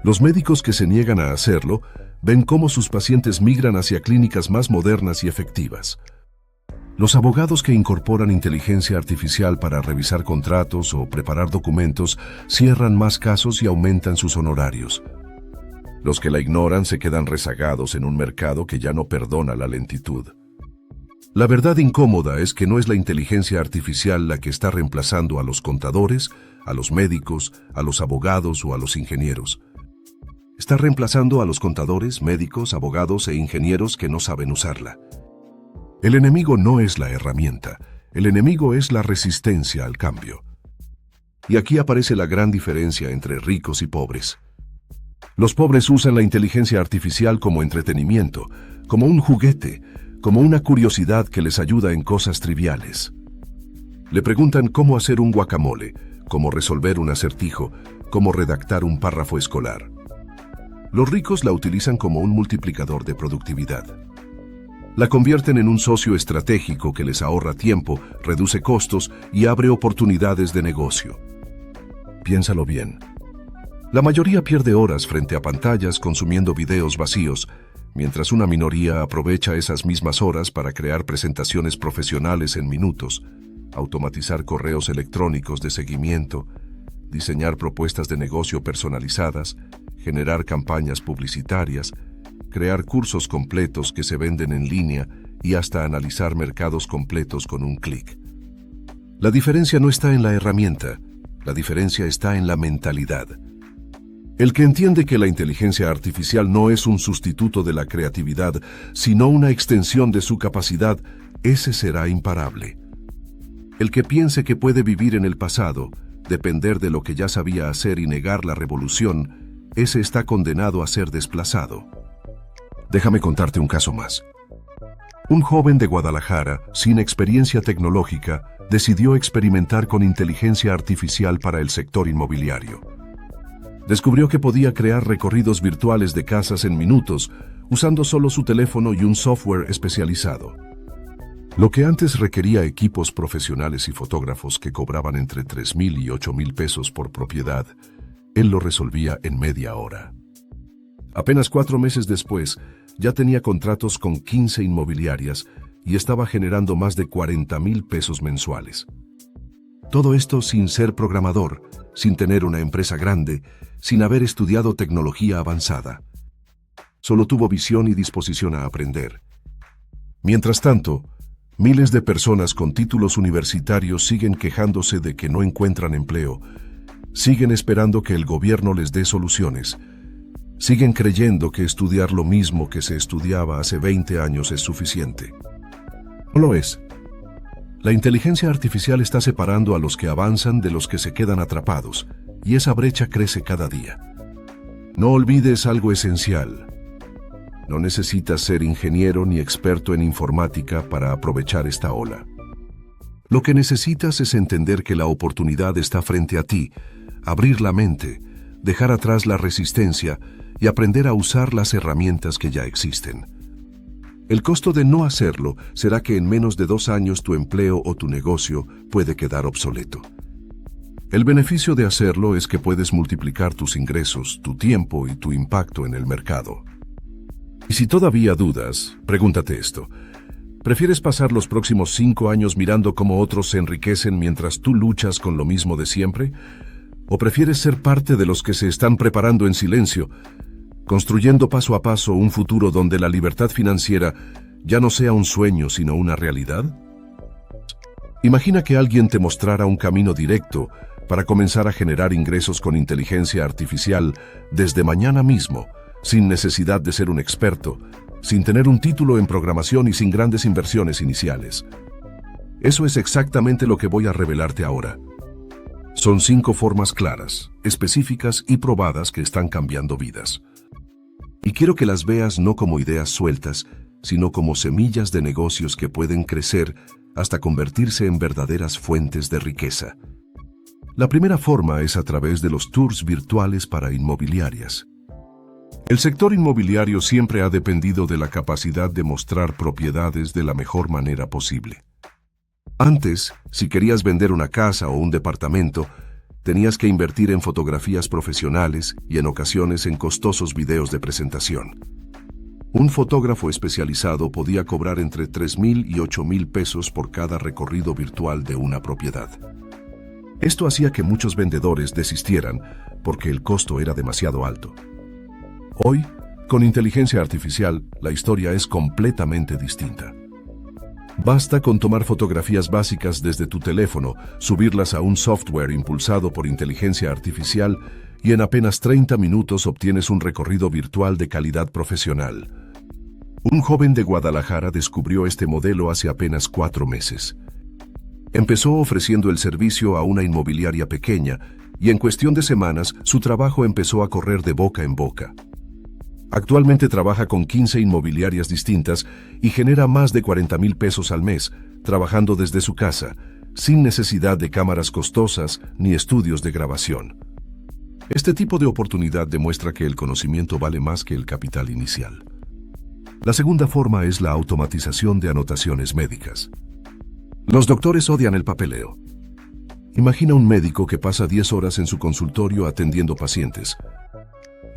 Los médicos que se niegan a hacerlo ven cómo sus pacientes migran hacia clínicas más modernas y efectivas. Los abogados que incorporan inteligencia artificial para revisar contratos o preparar documentos cierran más casos y aumentan sus honorarios. Los que la ignoran se quedan rezagados en un mercado que ya no perdona la lentitud. La verdad incómoda es que no es la inteligencia artificial la que está reemplazando a los contadores, a los médicos, a los abogados o a los ingenieros. Está reemplazando a los contadores, médicos, abogados e ingenieros que no saben usarla. El enemigo no es la herramienta, el enemigo es la resistencia al cambio. Y aquí aparece la gran diferencia entre ricos y pobres. Los pobres usan la inteligencia artificial como entretenimiento, como un juguete, como una curiosidad que les ayuda en cosas triviales. Le preguntan cómo hacer un guacamole, cómo resolver un acertijo, cómo redactar un párrafo escolar. Los ricos la utilizan como un multiplicador de productividad. La convierten en un socio estratégico que les ahorra tiempo, reduce costos y abre oportunidades de negocio. Piénsalo bien. La mayoría pierde horas frente a pantallas consumiendo videos vacíos, mientras una minoría aprovecha esas mismas horas para crear presentaciones profesionales en minutos, automatizar correos electrónicos de seguimiento, diseñar propuestas de negocio personalizadas, generar campañas publicitarias, crear cursos completos que se venden en línea y hasta analizar mercados completos con un clic. La diferencia no está en la herramienta, la diferencia está en la mentalidad. El que entiende que la inteligencia artificial no es un sustituto de la creatividad, sino una extensión de su capacidad, ese será imparable. El que piense que puede vivir en el pasado, depender de lo que ya sabía hacer y negar la revolución, ese está condenado a ser desplazado. Déjame contarte un caso más. Un joven de Guadalajara, sin experiencia tecnológica, decidió experimentar con inteligencia artificial para el sector inmobiliario. Descubrió que podía crear recorridos virtuales de casas en minutos, usando solo su teléfono y un software especializado. Lo que antes requería equipos profesionales y fotógrafos que cobraban entre 3,000 y 8,000 pesos por propiedad, él lo resolvía en media hora. Apenas 4 meses después, ya tenía contratos con 15 inmobiliarias y estaba generando más de 40,000 pesos mensuales. Todo esto sin ser programador, sin tener una empresa grande, sin haber estudiado tecnología avanzada. Solo tuvo visión y disposición a aprender. Mientras tanto, miles de personas con títulos universitarios siguen quejándose de que no encuentran empleo, siguen esperando que el gobierno les dé soluciones, siguen creyendo que estudiar lo mismo que se estudiaba hace 20 años es suficiente. No lo es. La inteligencia artificial está separando a los que avanzan de los que se quedan atrapados, y esa brecha crece cada día. No olvides algo esencial. No necesitas ser ingeniero ni experto en informática para aprovechar esta ola. Lo que necesitas es entender que la oportunidad está frente a ti, abrir la mente, dejar atrás la resistencia y aprender a usar las herramientas que ya existen. El costo de no hacerlo será que en menos de 2 años tu empleo o tu negocio puede quedar obsoleto. El beneficio de hacerlo es que puedes multiplicar tus ingresos, tu tiempo y tu impacto en el mercado. Y si todavía dudas, pregúntate esto. ¿Prefieres pasar los próximos 5 años mirando cómo otros se enriquecen mientras tú luchas con lo mismo de siempre? ¿O prefieres ser parte de los que se están preparando en silencio, construyendo paso a paso un futuro donde la libertad financiera ya no sea un sueño sino una realidad? Imagina que alguien te mostrara un camino directo para comenzar a generar ingresos con inteligencia artificial desde mañana mismo, sin necesidad de ser un experto, sin tener un título en programación y sin grandes inversiones iniciales. Eso es exactamente lo que voy a revelarte ahora. Son 5 formas claras, específicas y probadas que están cambiando vidas. Y quiero que las veas no como ideas sueltas, sino como semillas de negocios que pueden crecer hasta convertirse en verdaderas fuentes de riqueza. La primera forma es a través de los tours virtuales para inmobiliarias. El sector inmobiliario siempre ha dependido de la capacidad de mostrar propiedades de la mejor manera posible. Antes, si querías vender una casa o un departamento, tenías que invertir en fotografías profesionales y en ocasiones en costosos videos de presentación. Un fotógrafo especializado podía cobrar entre 3,000 y 8,000 pesos por cada recorrido virtual de una propiedad. Esto hacía que muchos vendedores desistieran porque el costo era demasiado alto. Hoy, con inteligencia artificial, la historia es completamente distinta. Basta con tomar fotografías básicas desde tu teléfono, subirlas a un software impulsado por inteligencia artificial y en apenas 30 minutos obtienes un recorrido virtual de calidad profesional. Un joven de Guadalajara descubrió este modelo hace apenas 4 meses. Empezó ofreciendo el servicio a una inmobiliaria pequeña y en cuestión de semanas su trabajo empezó a correr de boca en boca. Actualmente trabaja con 15 inmobiliarias distintas y genera más de 40,000 pesos al mes, trabajando desde su casa, sin necesidad de cámaras costosas ni estudios de grabación. Este tipo de oportunidad demuestra que el conocimiento vale más que el capital inicial. La segunda forma es la automatización de anotaciones médicas. Los doctores odian el papeleo. Imagina un médico que pasa 10 horas en su consultorio atendiendo pacientes.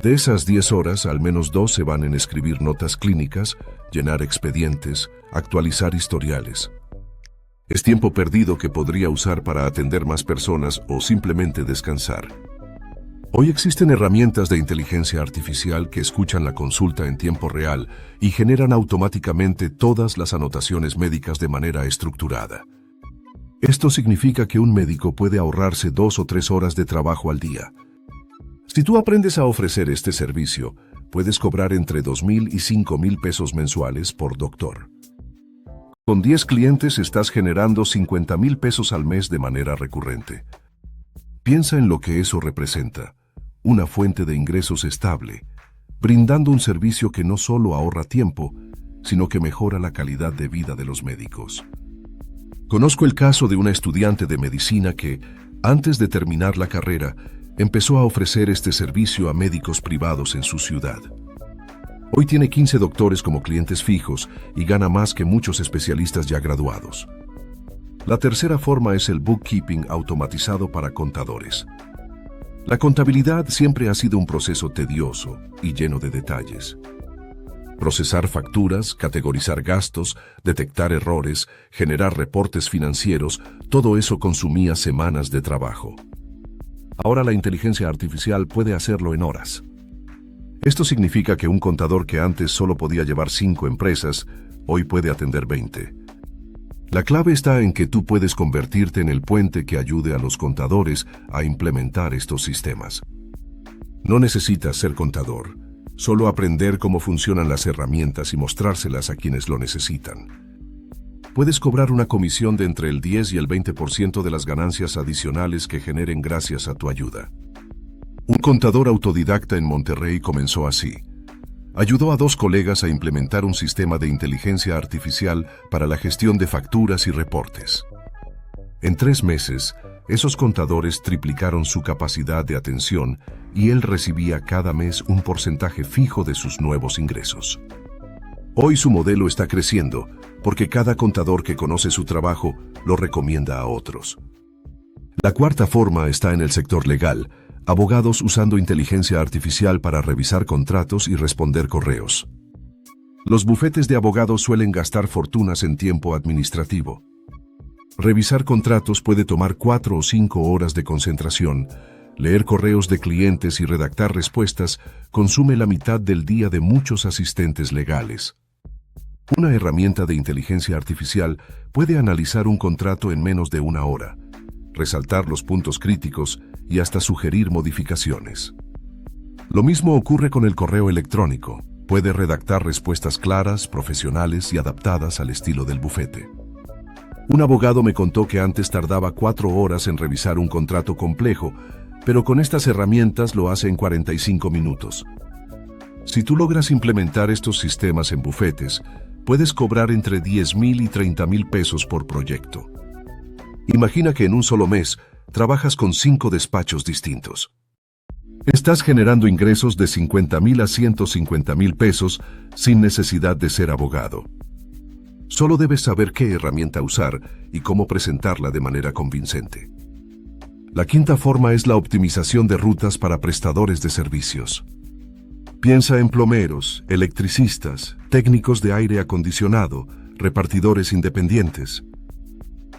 De esas 10 horas, al menos 2 se van en escribir notas clínicas, llenar expedientes, actualizar historiales. Es tiempo perdido que podría usar para atender más personas o simplemente descansar. Hoy existen herramientas de inteligencia artificial que escuchan la consulta en tiempo real y generan automáticamente todas las anotaciones médicas de manera estructurada. Esto significa que un médico puede ahorrarse 2 o 3 horas de trabajo al día. Si tú aprendes a ofrecer este servicio, puedes cobrar entre 2,000 y 5,000 pesos mensuales por doctor. Con 10 clientes estás generando 50,000 pesos al mes de manera recurrente. Piensa en lo que eso representa, una fuente de ingresos estable, brindando un servicio que no solo ahorra tiempo, sino que mejora la calidad de vida de los médicos. Conozco el caso de una estudiante de medicina que, antes de terminar la carrera, empezó a ofrecer este servicio a médicos privados en su ciudad. Hoy tiene 15 doctores como clientes fijos y gana más que muchos especialistas ya graduados. La tercera forma es el bookkeeping automatizado para contadores. La contabilidad siempre ha sido un proceso tedioso y lleno de detalles. Procesar facturas, categorizar gastos, detectar errores, generar reportes financieros, todo eso consumía semanas de trabajo. Ahora la inteligencia artificial puede hacerlo en horas. Esto significa que un contador que antes solo podía llevar 5 empresas, hoy puede atender 20. La clave está en que tú puedes convertirte en el puente que ayude a los contadores a implementar estos sistemas. No necesitas ser contador, solo aprender cómo funcionan las herramientas y mostrárselas a quienes lo necesitan. Puedes cobrar una comisión de entre el 10 y el 20% de las ganancias adicionales que generen gracias a tu ayuda. Un contador autodidacta en Monterrey comenzó así. Ayudó a 2 colegas a implementar un sistema de inteligencia artificial para la gestión de facturas y reportes. En 3 meses, esos contadores triplicaron su capacidad de atención y él recibía cada mes un porcentaje fijo de sus nuevos ingresos. Hoy su modelo está creciendo porque cada contador que conoce su trabajo lo recomienda a otros. La cuarta forma está en el sector legal, abogados usando inteligencia artificial para revisar contratos y responder correos. Los bufetes de abogados suelen gastar fortunas en tiempo administrativo. Revisar contratos puede tomar 4 o 5 horas de concentración. Leer correos de clientes y redactar respuestas consume la mitad del día de muchos asistentes legales. Una herramienta de inteligencia artificial puede analizar un contrato en menos de 1 hora, resaltar los puntos críticos y hasta sugerir modificaciones. Lo mismo ocurre con el correo electrónico. Puede redactar respuestas claras, profesionales y adaptadas al estilo del bufete. Un abogado me contó que antes tardaba 4 horas en revisar un contrato complejo, pero con estas herramientas lo hace en 45 minutos. Si tú logras implementar estos sistemas en bufetes, puedes cobrar entre 10,000 y 30,000 pesos por proyecto. Imagina que en un solo mes trabajas con 5 despachos distintos. Estás generando ingresos de 50,000 a 150,000 pesos sin necesidad de ser abogado. Solo debes saber qué herramienta usar y cómo presentarla de manera convincente. La quinta forma es la optimización de rutas para prestadores de servicios. Piensa en plomeros, electricistas, técnicos de aire acondicionado, repartidores independientes.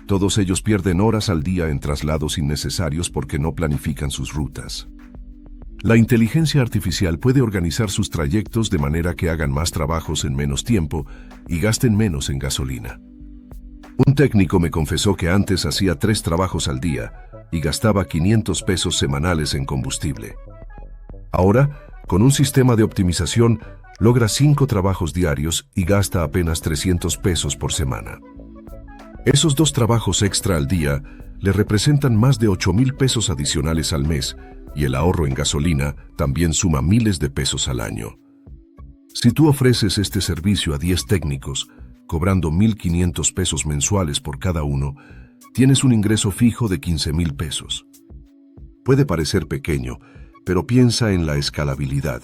Todos ellos pierden horas al día en traslados innecesarios porque no planifican sus rutas. La inteligencia artificial puede organizar sus trayectos de manera que hagan más trabajos en menos tiempo y gasten menos en gasolina. Un técnico me confesó que antes hacía 3 trabajos al día y gastaba 500 pesos semanales en combustible. Ahora, con un sistema de optimización, logra 5 trabajos diarios y gasta apenas 300 pesos por semana. Esos 2 trabajos extra al día le representan más de 8,000 pesos adicionales al mes y el ahorro en gasolina también suma miles de pesos al año. Si tú ofreces este servicio a 10 técnicos, cobrando 1,500 pesos mensuales por cada uno, tienes un ingreso fijo de 15,000 pesos. Puede parecer pequeño, pero piensa en la escalabilidad.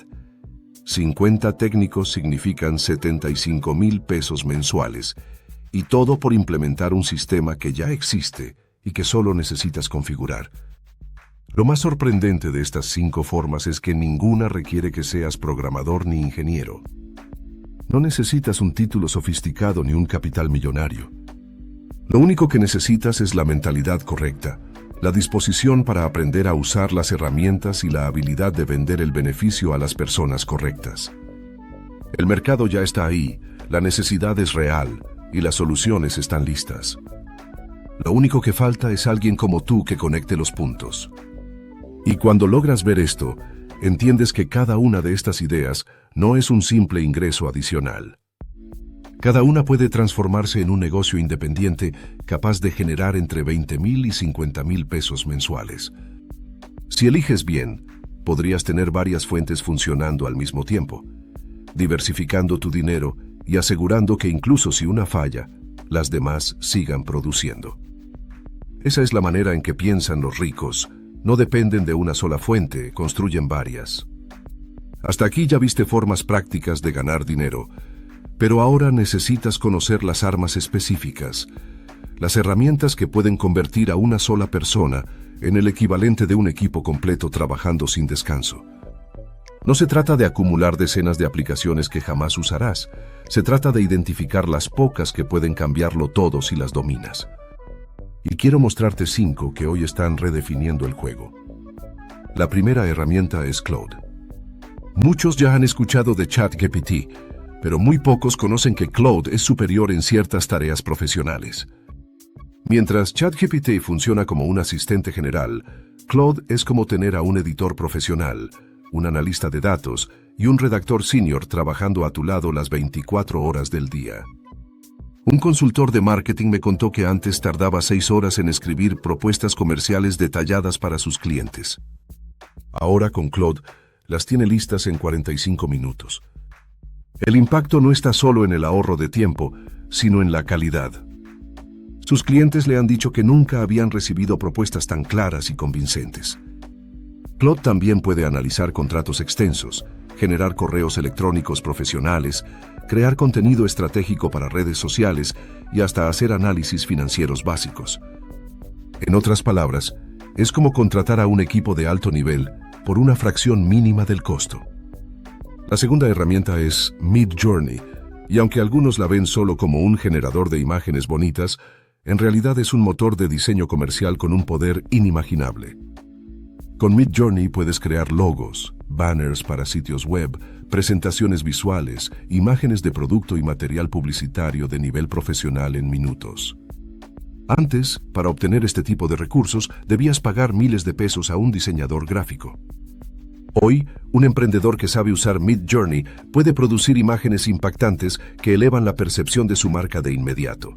50 técnicos significan 75,000 pesos mensuales, y todo por implementar un sistema que ya existe y que solo necesitas configurar. Lo más sorprendente de estas 5 formas es que ninguna requiere que seas programador ni ingeniero. No necesitas un título sofisticado ni un capital millonario. Lo único que necesitas es la mentalidad correcta, la disposición para aprender a usar las herramientas y la habilidad de vender el beneficio a las personas correctas. El mercado ya está ahí, la necesidad es real y las soluciones están listas. Lo único que falta es alguien como tú que conecte los puntos. Y cuando logras ver esto, entiendes que cada una de estas ideas no es un simple ingreso adicional. Cada una puede transformarse en un negocio independiente capaz de generar entre 20,000 y 50,000 pesos mensuales. Si eliges bien, podrías tener varias fuentes funcionando al mismo tiempo, diversificando tu dinero y asegurando que incluso si una falla, las demás sigan produciendo. Esa es la manera en que piensan los ricos. No dependen de una sola fuente, construyen varias. Hasta aquí ya viste formas prácticas de ganar dinero, pero ahora necesitas conocer las armas específicas, las herramientas que pueden convertir a una sola persona en el equivalente de un equipo completo trabajando sin descanso. No se trata de acumular decenas de aplicaciones que jamás usarás, se trata de identificar las pocas que pueden cambiarlo todo si las dominas. Y quiero mostrarte 5 que hoy están redefiniendo el juego. La primera herramienta es Claude. Muchos ya han escuchado de ChatGPT, pero muy pocos conocen que Claude es superior en ciertas tareas profesionales. Mientras ChatGPT funciona como un asistente general, Claude es como tener a un editor profesional, un analista de datos y un redactor senior trabajando a tu lado las 24 horas del día. Un consultor de marketing me contó que antes tardaba 6 horas en escribir propuestas comerciales detalladas para sus clientes. Ahora con Claude las tiene listas en 45 minutos. El impacto no está solo en el ahorro de tiempo, sino en la calidad. Sus clientes le han dicho que nunca habían recibido propuestas tan claras y convincentes. Claude también puede analizar contratos extensos, generar correos electrónicos profesionales, crear contenido estratégico para redes sociales y hasta hacer análisis financieros básicos. En otras palabras, es como contratar a un equipo de alto nivel por una fracción mínima del costo. La segunda herramienta es Midjourney, y aunque algunos la ven solo como un generador de imágenes bonitas, en realidad es un motor de diseño comercial con un poder inimaginable. Con Midjourney puedes crear logos, banners para sitios web, presentaciones visuales, imágenes de producto y material publicitario de nivel profesional en minutos. Antes, para obtener este tipo de recursos, debías pagar miles de pesos a un diseñador gráfico. Hoy, un emprendedor que sabe usar Midjourney puede producir imágenes impactantes que elevan la percepción de su marca de inmediato.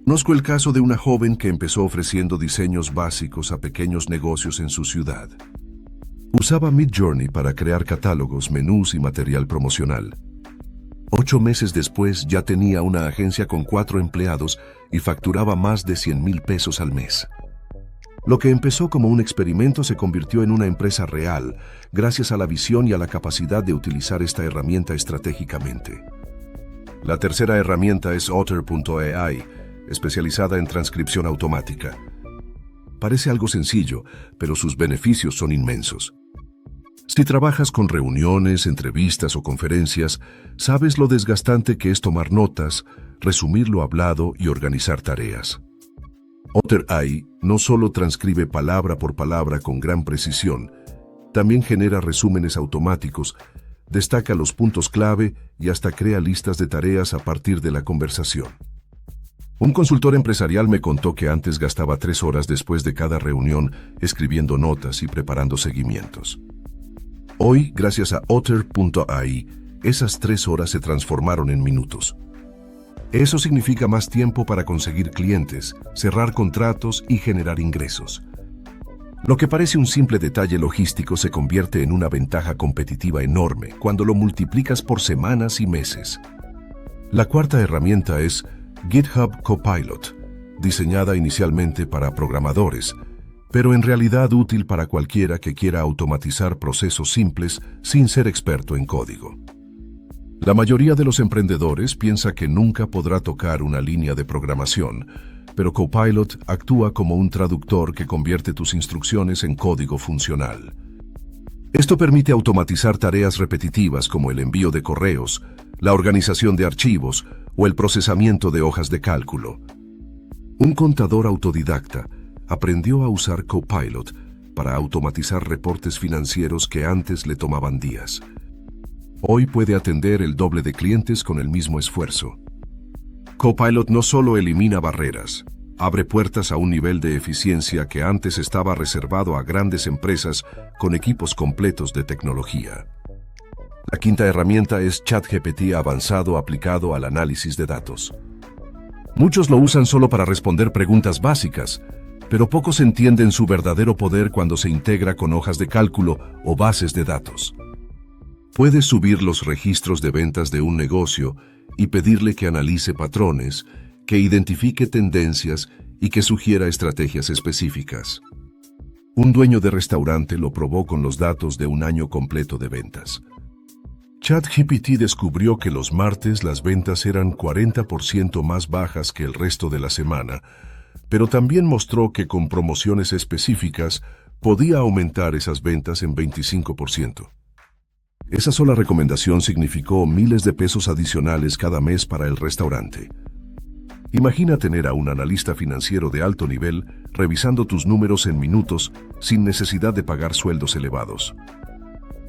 Conozco el caso de una joven que empezó ofreciendo diseños básicos a pequeños negocios en su ciudad. Usaba Midjourney para crear catálogos, menús y material promocional. 8 meses después ya tenía una agencia con 4 empleados y facturaba más de 100,000 pesos al mes. Lo que empezó como un experimento se convirtió en una empresa real, gracias a la visión y a la capacidad de utilizar esta herramienta estratégicamente. La tercera herramienta es Otter.ai, especializada en transcripción automática. Parece algo sencillo, pero sus beneficios son inmensos. Si trabajas con reuniones, entrevistas o conferencias, sabes lo desgastante que es tomar notas, resumir lo hablado y organizar tareas. Otter.ai no solo transcribe palabra por palabra con gran precisión, también genera resúmenes automáticos, destaca los puntos clave y hasta crea listas de tareas a partir de la conversación. Un consultor empresarial me contó que antes gastaba 3 horas después de cada reunión escribiendo notas y preparando seguimientos. Hoy, gracias a Otter.ai, esas 3 horas se transformaron en minutos. Eso significa más tiempo para conseguir clientes, cerrar contratos y generar ingresos. Lo que parece un simple detalle logístico se convierte en una ventaja competitiva enorme cuando lo multiplicas por semanas y meses. La cuarta herramienta es GitHub Copilot, diseñada inicialmente para programadores, pero en realidad útil para cualquiera que quiera automatizar procesos simples sin ser experto en código. La mayoría de los emprendedores piensa que nunca podrá tocar una línea de programación, pero Copilot actúa como un traductor que convierte tus instrucciones en código funcional. Esto permite automatizar tareas repetitivas como el envío de correos, la organización de archivos o el procesamiento de hojas de cálculo. Un contador autodidacta aprendió a usar Copilot para automatizar reportes financieros que antes le tomaban días. Hoy puede atender el doble de clientes con el mismo esfuerzo. Copilot no solo elimina barreras, abre puertas a un nivel de eficiencia que antes estaba reservado a grandes empresas con equipos completos de tecnología. La quinta herramienta es ChatGPT avanzado aplicado al análisis de datos. Muchos lo usan solo para responder preguntas básicas, pero pocos entienden su verdadero poder cuando se integra con hojas de cálculo o bases de datos. Puedes subir los registros de ventas de un negocio y pedirle que analice patrones, que identifique tendencias y que sugiera estrategias específicas. Un dueño de restaurante lo probó con los datos de un año completo de ventas. ChatGPT descubrió que los martes las ventas eran 40% más bajas que el resto de la semana, pero también mostró que con promociones específicas podía aumentar esas ventas en 25%. Esa sola recomendación significó miles de pesos adicionales cada mes para el restaurante. Imagina tener a un analista financiero de alto nivel revisando tus números en minutos sin necesidad de pagar sueldos elevados.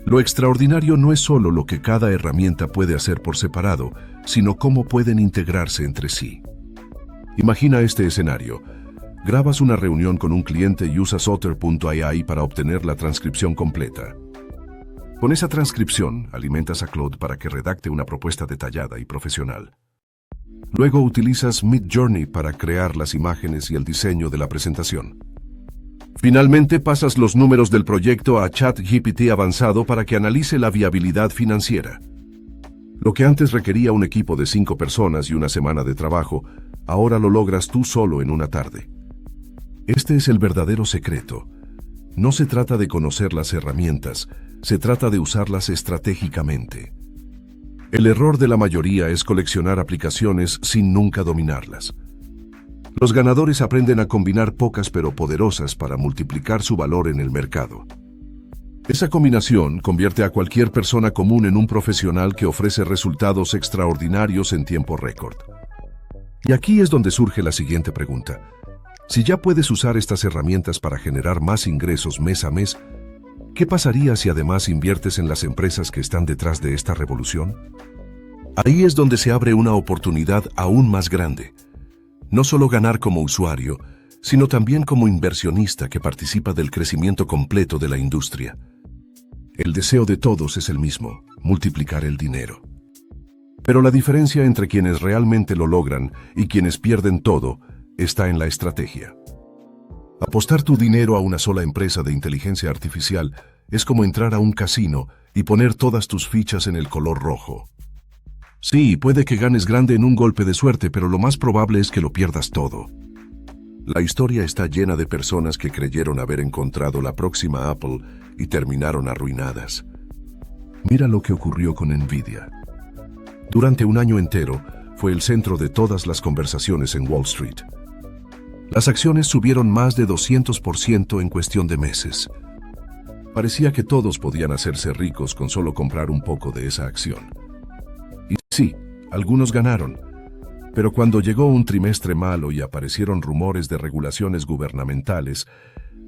Lo extraordinario no es solo lo que cada herramienta puede hacer por separado, sino cómo pueden integrarse entre sí. Imagina este escenario. Grabas una reunión con un cliente y usas Otter.ai para obtener la transcripción completa. Con esa transcripción, alimentas a Claude para que redacte una propuesta detallada y profesional. Luego utilizas Midjourney para crear las imágenes y el diseño de la presentación. Finalmente, pasas los números del proyecto a ChatGPT avanzado para que analice la viabilidad financiera. Lo que antes requería un equipo de 5 personas y una semana de trabajo, ahora lo logras tú solo en una tarde. Este es el verdadero secreto. No se trata de conocer las herramientas, se trata de usarlas estratégicamente. El error de la mayoría es coleccionar aplicaciones sin nunca dominarlas. Los ganadores aprenden a combinar pocas pero poderosas para multiplicar su valor en el mercado. Esa combinación convierte a cualquier persona común en un profesional que ofrece resultados extraordinarios en tiempo récord. Y aquí es donde surge la siguiente pregunta. Si ya puedes usar estas herramientas para generar más ingresos mes a mes, ¿qué pasaría si además inviertes en las empresas que están detrás de esta revolución? Ahí es donde se abre una oportunidad aún más grande. No solo ganar como usuario, sino también como inversionista que participa del crecimiento completo de la industria. El deseo de todos es el mismo, multiplicar el dinero. Pero la diferencia entre quienes realmente lo logran y quienes pierden todo está en la estrategia. Apostar tu dinero a una sola empresa de inteligencia artificial es como entrar a un casino y poner todas tus fichas en el color rojo. Sí, puede que ganes grande en un golpe de suerte, pero lo más probable es que lo pierdas todo. La historia está llena de personas que creyeron haber encontrado la próxima Apple y terminaron arruinadas. Mira lo que ocurrió con Nvidia. Durante un año entero, fue el centro de todas las conversaciones en Wall Street. Las acciones subieron más de 200% en cuestión de meses. Parecía que todos podían hacerse ricos con solo comprar un poco de esa acción. Y sí, algunos ganaron. Pero cuando llegó un trimestre malo y aparecieron rumores de regulaciones gubernamentales,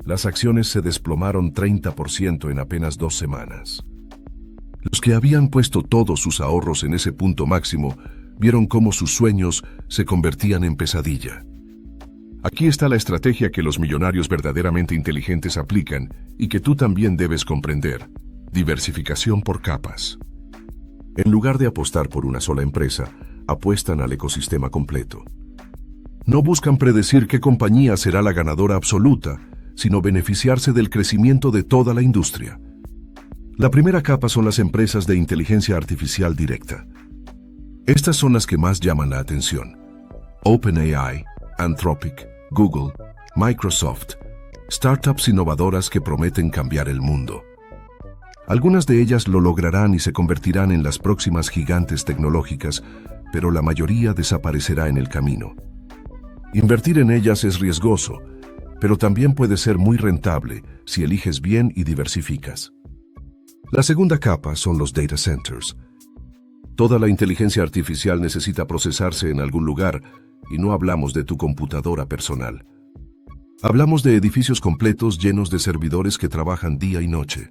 las acciones se desplomaron 30% en apenas 2 semanas. Los que habían puesto todos sus ahorros en ese punto máximo, vieron cómo sus sueños se convertían en pesadilla. Aquí está la estrategia que los millonarios verdaderamente inteligentes aplican y que tú también debes comprender. Diversificación por capas. En lugar de apostar por una sola empresa, apuestan al ecosistema completo. No buscan predecir qué compañía será la ganadora absoluta, sino beneficiarse del crecimiento de toda la industria. La primera capa son las empresas de inteligencia artificial directa. Estas son las que más llaman la atención. OpenAI, Anthropic, Google, Microsoft, startups innovadoras que prometen cambiar el mundo. Algunas de ellas lo lograrán y se convertirán en las próximas gigantes tecnológicas, pero la mayoría desaparecerá en el camino. Invertir en ellas es riesgoso, pero también puede ser muy rentable si eliges bien y diversificas. La segunda capa son los data centers. Toda la inteligencia artificial necesita procesarse en algún lugar, y no hablamos de tu computadora personal. Hablamos de edificios completos llenos de servidores que trabajan día y noche.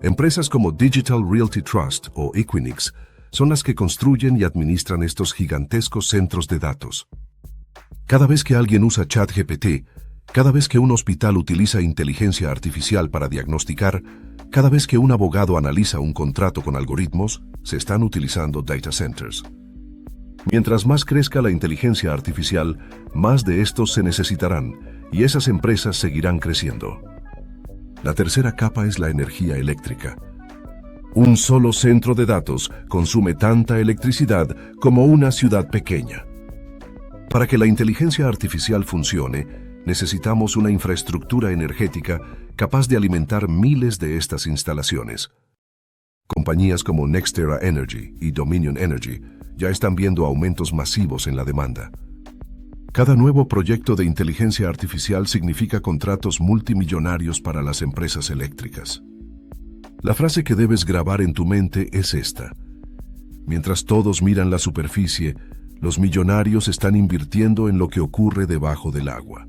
Empresas como Digital Realty Trust o Equinix son las que construyen y administran estos gigantescos centros de datos. Cada vez que alguien usa ChatGPT, cada vez que un hospital utiliza inteligencia artificial para diagnosticar, cada vez que un abogado analiza un contrato con algoritmos, se están utilizando data centers. Mientras más crezca la inteligencia artificial, más de estos se necesitarán, y esas empresas seguirán creciendo. La tercera capa es la energía eléctrica. Un solo centro de datos consume tanta electricidad como una ciudad pequeña. Para que la inteligencia artificial funcione, Necesitamos una infraestructura energética capaz de alimentar miles de estas instalaciones. Compañías como NextEra Energy y Dominion Energy ya están viendo aumentos masivos en la demanda. Cada nuevo proyecto de inteligencia artificial significa contratos multimillonarios para las empresas eléctricas. La frase que debes grabar en tu mente es esta: mientras todos miran la superficie, los millonarios están invirtiendo en lo que ocurre debajo del agua.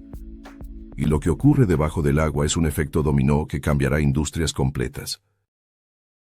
Y lo que ocurre debajo del agua es un efecto dominó que cambiará industrias completas.